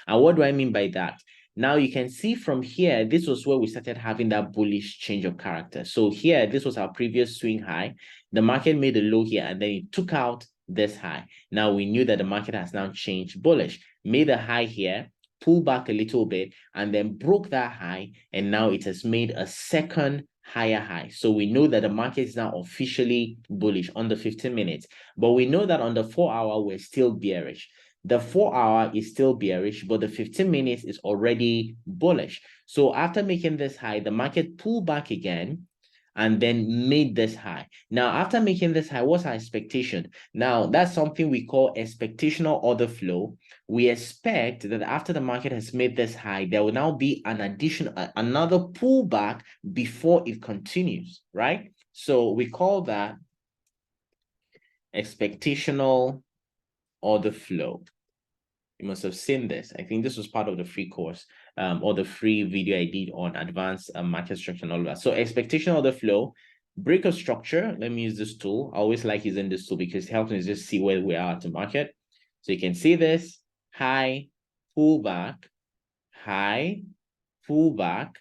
And what do I mean by that? Now you can see from here, this was where we started having that bullish change of character. So here, this was our previous swing high. The market made a low here and then it took out this high. Now we knew that the market has now changed bullish, made a high here, pulled back a little bit, and then broke that high. And now it has made a second higher high. So we know that the market is now officially bullish on the 15 minutes, but we know that on the 4-hour, we're still bearish. The 4-hour is still bearish, but the 15 minutes is already bullish. So after making this high, the market pulled back again and then made this high. Now, after making this high, what's our expectation? Now, that's something we call expectational order flow. We expect that after the market has made this high, there will now be another pullback before it continues, right? So we call that expectational order flow. You must have seen this. I think this was part of the free course or the free video I did on advanced market structure and all that. So expectation order flow, break of structure. Let me use this tool. I always like using this tool because it helps me just see where we are at the market. So you can see this high, pullback, high, pullback,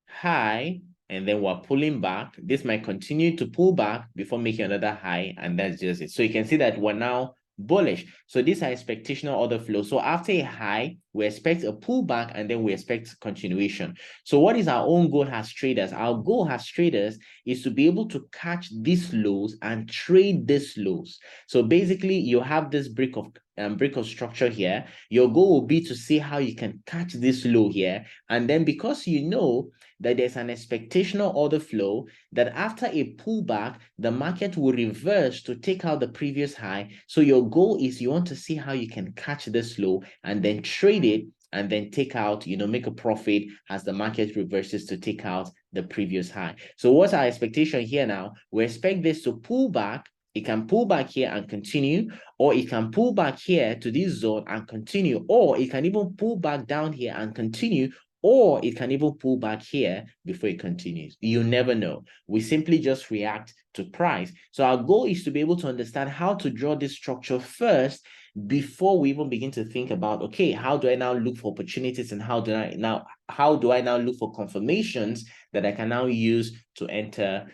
high, and then we're pulling back. This might continue to pull back before making another high, and that's just it. So you can see that we're now bullish. So these are expectational order flow. So after a high, we expect a pullback and then we expect continuation. So what is our own goal as traders? Our goal as traders is to be able to catch these lows and trade these lows. So basically you have this brick of structure here. Your goal will be to see how you can catch this low here. And then because you know that there's an expectational order flow, that after a pullback, the market will reverse to take out the previous high. So your goal is you want to see how you can catch this low and then trade it and then take out, make a profit as the market reverses to take out the previous high. So what's our expectation here now? We expect this to pull back. It can pull back here and continue, or it can pull back here to this zone and continue, or it can even pull back down here and continue, or it can even pull back here before it continues. You never know. We simply just react to price. So our goal is to be able to understand how to draw this structure first before we even begin to think about, okay, how do I now look for opportunities and how do I now look for confirmations that I can now use to enter,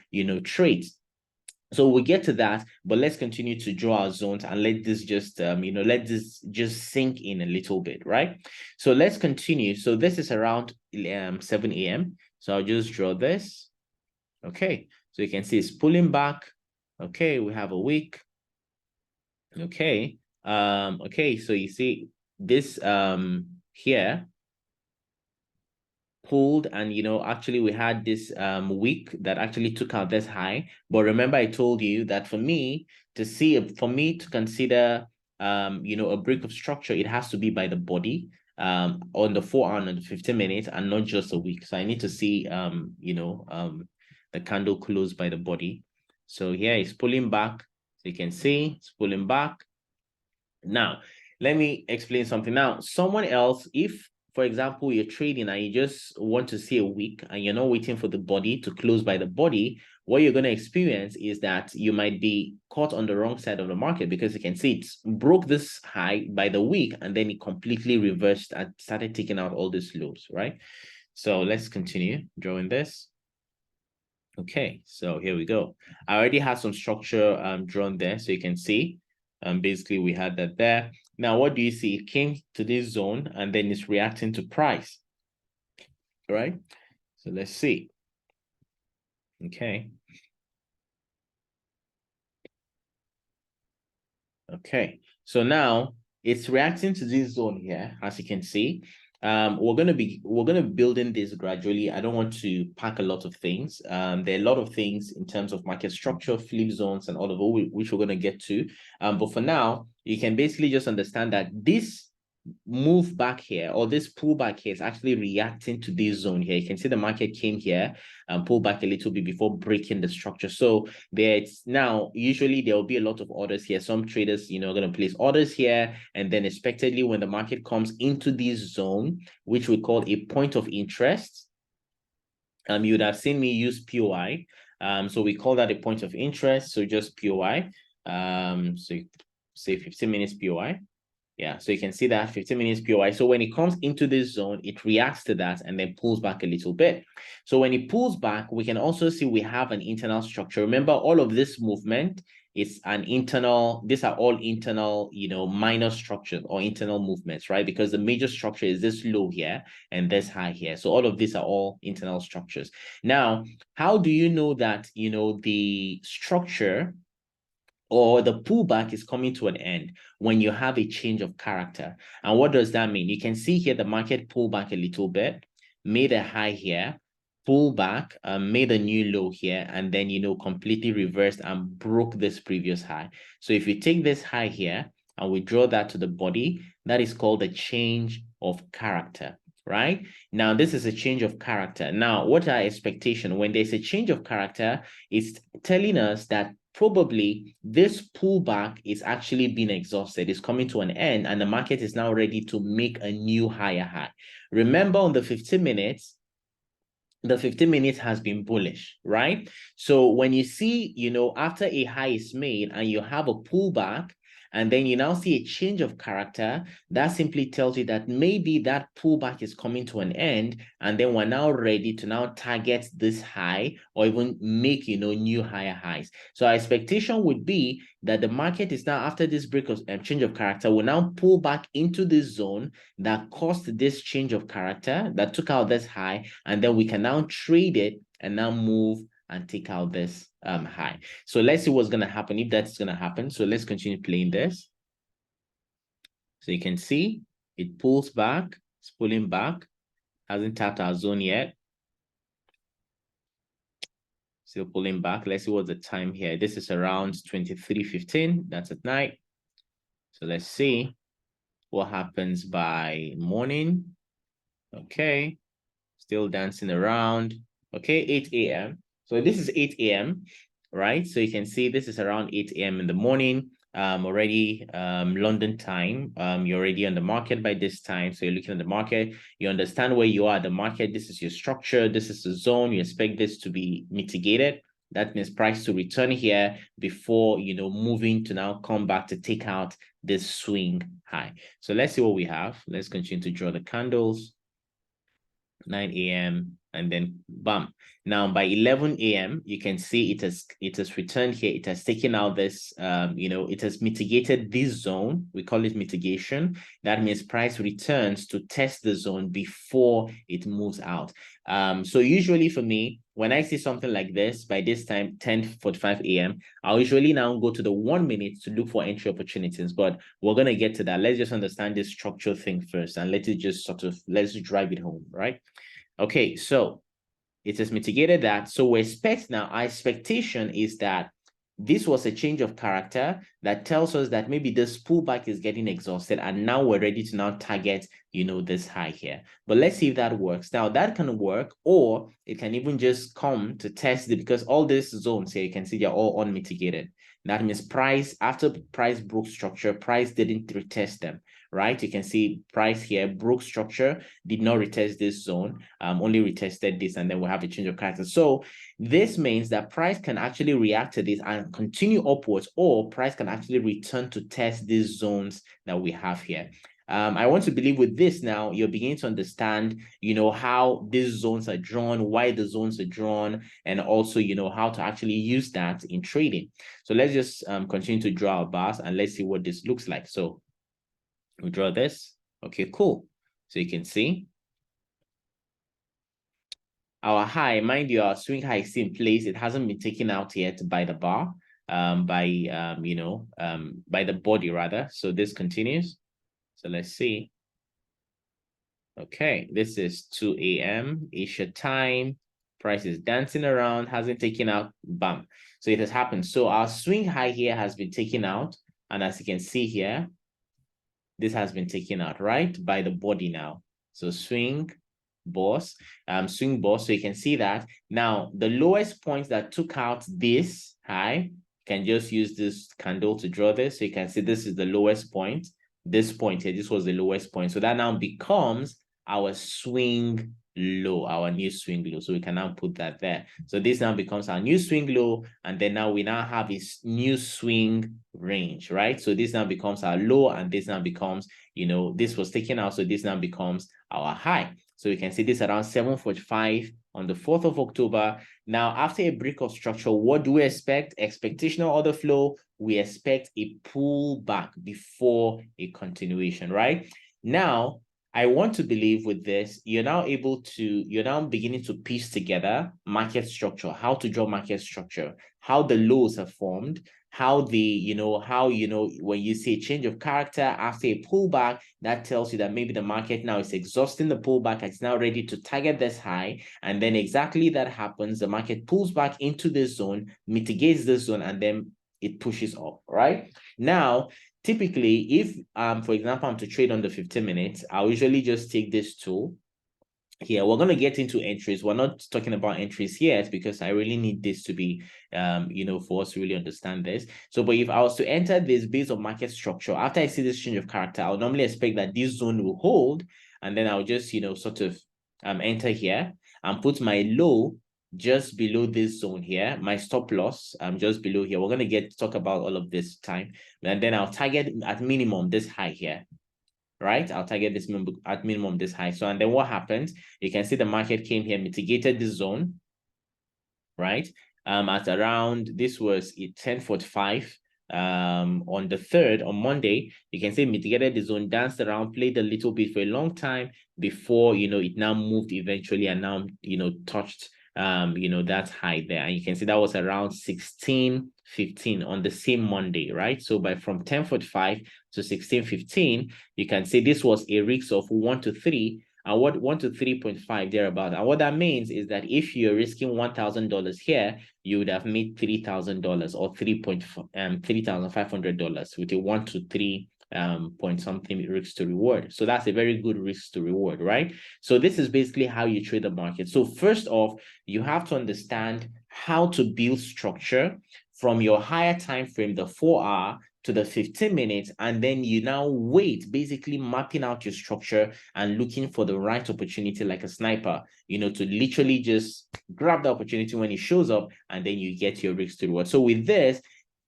trades. So we'll get to that, but let's continue to draw our zones and let this just, let this just sink in a little bit, right? So let's continue. So this is around 7 a.m. So I'll just draw this. Okay, so you can see it's pulling back. Okay, we have a wick. Okay, okay, so you see this here pulled, and actually we had this wick that actually took out this high. But remember, I told you that for me to consider a break of structure, it has to be by the body on the 4 hour and the 15 minutes and not just a wick. So I need to see the candle close by the body. So here it's pulling back. So you can see it's pulling back. Now, let me explain something. Now, someone else, if, for example, you're trading and you just want to see a wick and you're not waiting for the body to close by the body, what you're going to experience is that you might be caught on the wrong side of the market, because you can see it broke this high by the wick and then it completely reversed and started taking out all these lows, right? So let's continue drawing this. Okay, so here we go. I already have some structure drawn there, so you can see. Basically, we had that there. Now, what do you see? It came to this zone and then it's reacting to price, right? So let's see. Okay. Okay. So now it's reacting to this zone here, as you can see. We're gonna be building this gradually. I don't want to pack a lot of things. There are a lot of things in terms of market structure, flip zones, and all of it, which we're gonna get to. But for now, you can basically just understand that this move back here, or this pullback here, is actually reacting to this zone here. You can see the market came here and pulled back a little bit before breaking the structure. So there's now, usually there will be a lot of orders here. Some traders, are going to place orders here, and then expectedly when the market comes into this zone, which we call a point of interest, you would have seen me use POI. So we call that a point of interest. So just POI. So say 15 minutes POI. Yeah, so you can see that 15 minutes POI. So when it comes into this zone, it reacts to that and then pulls back a little bit. So when it pulls back, we can also see we have an internal structure. Remember, all of this movement is an internal, these are all internal, minor structures or internal movements, right? Because the major structure is this low here and this high here. So all of these are all internal structures. Now, how do you know that, the structure or the pullback is coming to an end? When you have a change of character? And what does that mean? You can see here the market pull back a little bit, made a high here, pull back, made a new low here, and then, completely reversed and broke this previous high. So if you take this high here and we draw that to the body, that is called a change of character, right? Now, this is a change of character. Now, what are expectations? When there's a change of character, it's telling us that probably this pullback is actually being exhausted. It's coming to an end, and the market is now ready to make a new higher high. Remember, on the 15 minutes, the 15 minutes has been bullish, right? So when you see, after a high is made and you have a pullback, and then you now see a change of character, that simply tells you that maybe that pullback is coming to an end, and then we're now ready to now target this high or even make, new higher highs. So our expectation would be that the market is now, after this break of change of character, will now pull back into this zone that caused this change of character, that took out this high, and then we can now trade it and now move and take out this high. So let's see what's going to happen if that's going to happen. So let's continue playing this. So you can see it pulls back, it's pulling back, hasn't tapped our zone yet. Still pulling back. Let's see what's the time here. This is around 23:15. That's at night. So let's see what happens by morning. Okay, still dancing around. Okay, 8 a.m. So this is 8 a.m., right? So you can see this is around 8 a.m. in the morning. Already London time. You're already on the market by this time. So you're looking at the market. You understand where you are at the market. This is your structure. This is the zone. You expect this to be mitigated. That means price to return here before, moving to now come back to take out this swing high. So let's see what we have. Let's continue to draw the candles. 9 a.m. and then bam. Now by 11 a.m. you can see it has returned here. It has taken out this it has mitigated this zone. We call it mitigation. That means price returns to test the zone before it moves out. So usually for me, when I see something like this, by this time 10:45 a.m. I'll usually now go to the 1 minute to look for entry opportunities, but we're going to get to that. Let's just understand this structural thing first, and let's drive it home, right? Okay, so it has mitigated that. So we expect now, our expectation is that this was a change of character that tells us that maybe this pullback is getting exhausted, and now we're ready to now target, this high here. But let's see if that works. Now that can work, or it can even just come to test it, because all these zones here, you can see they're all unmitigated. That means price, after price broke structure, price didn't retest them, right? You can see price here broke structure, did not retest this zone, only retested this, and then we'll have a change of character. So this means that price can actually react to this and continue upwards, or price can actually return to test these zones that we have here. I want to believe with this now, you're beginning to understand, how these zones are drawn, why the zones are drawn, and also, how to actually use that in trading. So let's just continue to draw our bars, and let's see what this looks like. So we draw this. Okay, cool. So you can see our high, mind you, our swing high is in place. It hasn't been taken out yet by the bar, by the body rather. So this continues. So let's see. Okay, this is 2 a.m. Asia time. Price is dancing around, hasn't taken out, bam. So it has happened. So our swing high here has been taken out. And as you can see here, this has been taken out, right, by the body now. So swing boss. So you can see that now the lowest point that took out this high, can just use this candle to draw this. So you can see this is the lowest point. This point here, this was the lowest point. So that now becomes our swing low, our new swing low. So we can now put that there. So this now becomes our new swing low, and then now we now have a new swing range, right? So this now becomes our low, and this now becomes, this was taken out, so this now becomes our high. So you can see this around 7:45 on the 4th of October. Now, after a break of structure, what do we expect? Expectational order flow. We expect a pullback before a continuation, right? Now, I want to believe with this, you're now beginning to piece together market structure, how to draw market structure, how the lows are formed, how when you see a change of character after a pullback, that tells you that maybe the market now is exhausting the pullback. It's now ready to target this high. And then exactly that happens. The market pulls back into this zone, mitigates this zone, and then it pushes up, right? Now, typically, if, for example, I'm to trade on the 15 minutes, I'll usually just take this tool. Here, we're going to get into entries. We're not talking about entries yet because I really need this to be, for us to really understand this. So, but if I was to enter this based on market structure, after I see this change of character, I'll normally expect that this zone will hold, and then I'll just, enter here and put my low just below this zone here, my stop loss, just below here. We're going to talk about all of this time, and then I'll target at minimum this high here, right? I'll target this at minimum this high. So, and then what happens? You can see the market came here, mitigated this zone, right? At around, this was at 10:45 on the 3rd, on Monday. You can see mitigated the zone, danced around, played a little bit for a long time before, it now moved eventually and now, touched that high there. And you can see that was around 16:15 on the same Monday, right? So from 10:45 to 16:15, you can see this was a risk of 1 to 3, and what 1 to 3.5 thereabout. And what that means is that if you're risking $1,000 here, you would have made $3,000 or $3,500 with a 1 to 3 point something risk to reward. So that's a very good risk to reward, right? So this is basically how you trade the market. So first off, you have to understand how to build structure from your higher time frame, the 4-hour, to the 15 minutes, and then you now wait, basically mapping out your structure and looking for the right opportunity like a sniper, to literally just grab the opportunity when it shows up, and then you get your risk to reward. So with this,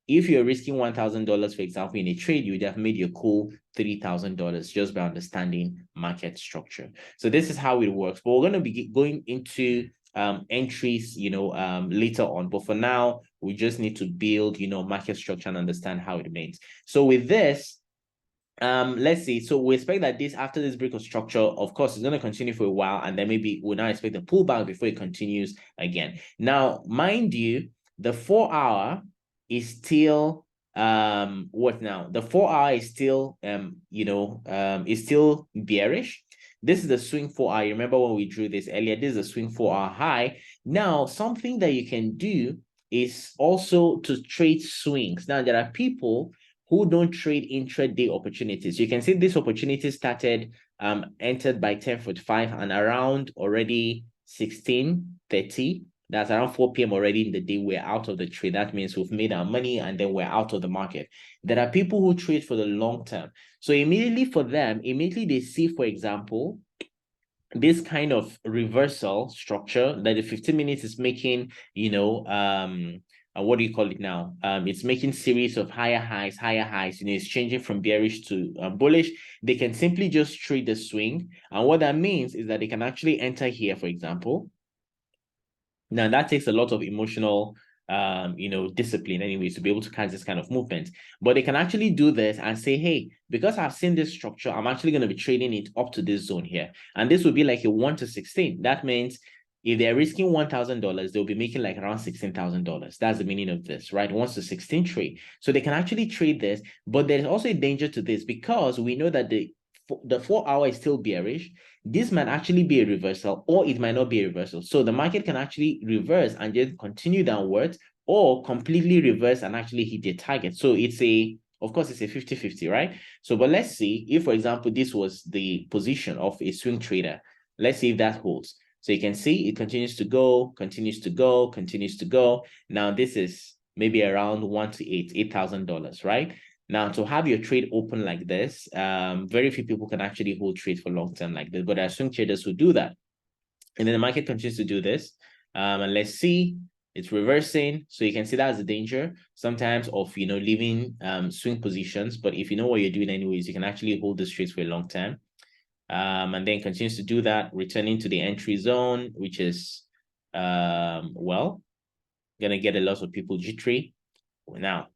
if you're risking $1,000, for example, in a trade, you would have made your cool $3,000 just by understanding market structure. So this is how it works. But we're going to be going into entries, later on. But for now, we just need to build, market structure and understand how it means. So with this, let's see. So we expect that after this break of structure, of course, it's going to continue for a while, and then maybe we'll now expect a pullback before it continues again. Now, mind you, the 4-hour is still what now? The 4-hour is still is still bearish. This is the swing 4-hour. Remember when we drew this earlier? This is a swing 4-hour high. Now, something that you can do is also to trade swings. Now, there are people who don't trade intraday opportunities. You can see this opportunity started, entered by 10:45, and around already 16:30. That's around 4 p.m. already in the day, we're out of the trade. That means we've made our money and then we're out of the market. There are people who trade for the long term. So immediately they see, for example, this kind of reversal structure that the 15 minutes is making, what do you call it now? It's making series of higher highs. It's changing from bearish to bullish. They can simply just trade the swing. And what that means is that they can actually enter here, for example. Now, that takes a lot of emotional, discipline anyways, to be able to catch this kind of movement. But they can actually do this and say, hey, because I've seen this structure, I'm actually going to be trading it up to this zone here. And this would be like a 1 to 16. That means if they're risking $1,000, they'll be making like around $16,000. That's the meaning of this, right? 1 to 16 trade. So they can actually trade this, but there's also a danger to this because we know that the 4-hour is still bearish. This might actually be a reversal, or it might not be a reversal. So the market can actually reverse and just continue downwards, or completely reverse and actually hit the target. So of course, it's a 50-50, right? So, but let's see if, for example, this was the position of a swing trader. Let's see if that holds. So you can see it continues to go, continues to go, continues to go. Now, this is maybe around $8,000, right? Now, to have your trade open like this, very few people can actually hold trades for long term like this, but there are swing traders who do that. And then the market continues to do this. And let's see, it's reversing. So you can see that's the danger sometimes of, leaving swing positions. But if you know what you're doing anyways, you can actually hold this trades for a long time. And then continues to do that, returning to the entry zone, which is, going to get a lot of people jittery. Now,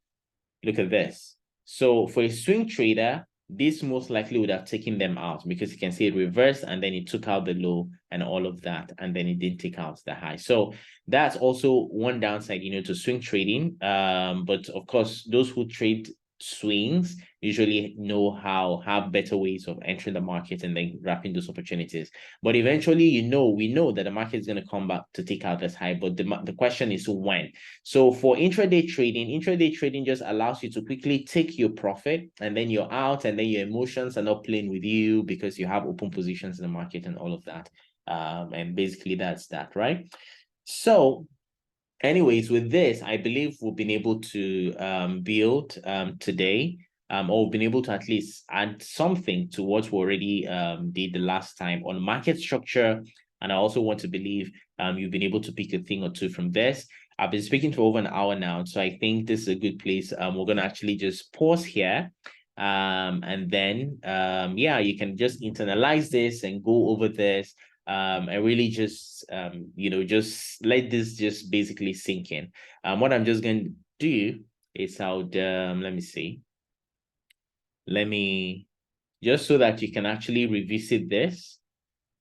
look at this. So for a swing trader, this most likely would have taken them out because you can see it reversed and then it took out the low and all of that, and then it didn't take out the high. So that's also one downside, to swing trading. But of course, those who trade swings usually have better ways of entering the market and then grabbing those opportunities. But eventually, we know that the market is going to come back to take out this high. But the question is when. So for intraday trading just allows you to quickly take your profit and then you're out, and then your emotions are not playing with you because you have open positions in the market and all of that. And basically that's that, right? So anyways, with this, I believe we've been able to build today, or we've been able to at least add something to what we already did the last time on market structure And I also want to believe you've been able to pick a thing or two from this. I've been speaking for over an hour now, so I think this is a good place. We're going to actually just pause here. And then, yeah, you can just internalize this and go over this. And really just, just let this just basically sink in. What I'm just going to do is let me see. Let me, just so that you can actually revisit this,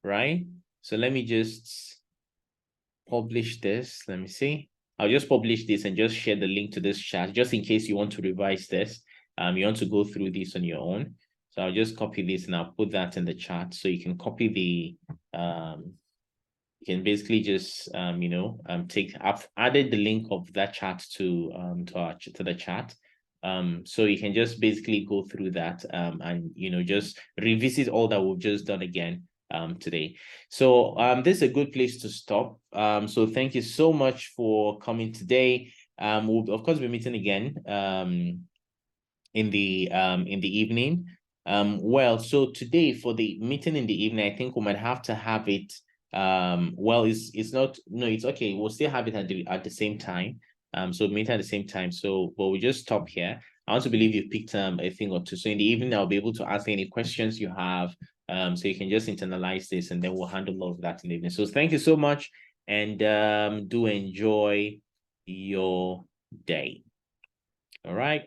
right? So let me just publish this. Let me see. I'll just publish this and just share the link to this chat, just in case you want to revise this. You want to go through this on your own. So I'll just copy this and I'll put that in the chat. So you can copy the, you can basically just, I've added the link of that chat to the chat. So you can just basically go through that and, just revisit all that we've just done again today. So this is a good place to stop. So thank you so much for coming today. We'll of course be meeting again in the evening. Well, so today for the meeting in the evening, I think we might have to have it. Well, it's not, no, it's okay. We'll still have it at the same time. So meet at the same time. So, but we just stop here. I want to believe you picked a thing or two. So in the evening, I'll be able to answer any questions you have. So you can just internalize this, and then we'll handle all of that in the evening. So thank you so much, and do enjoy your day. All right.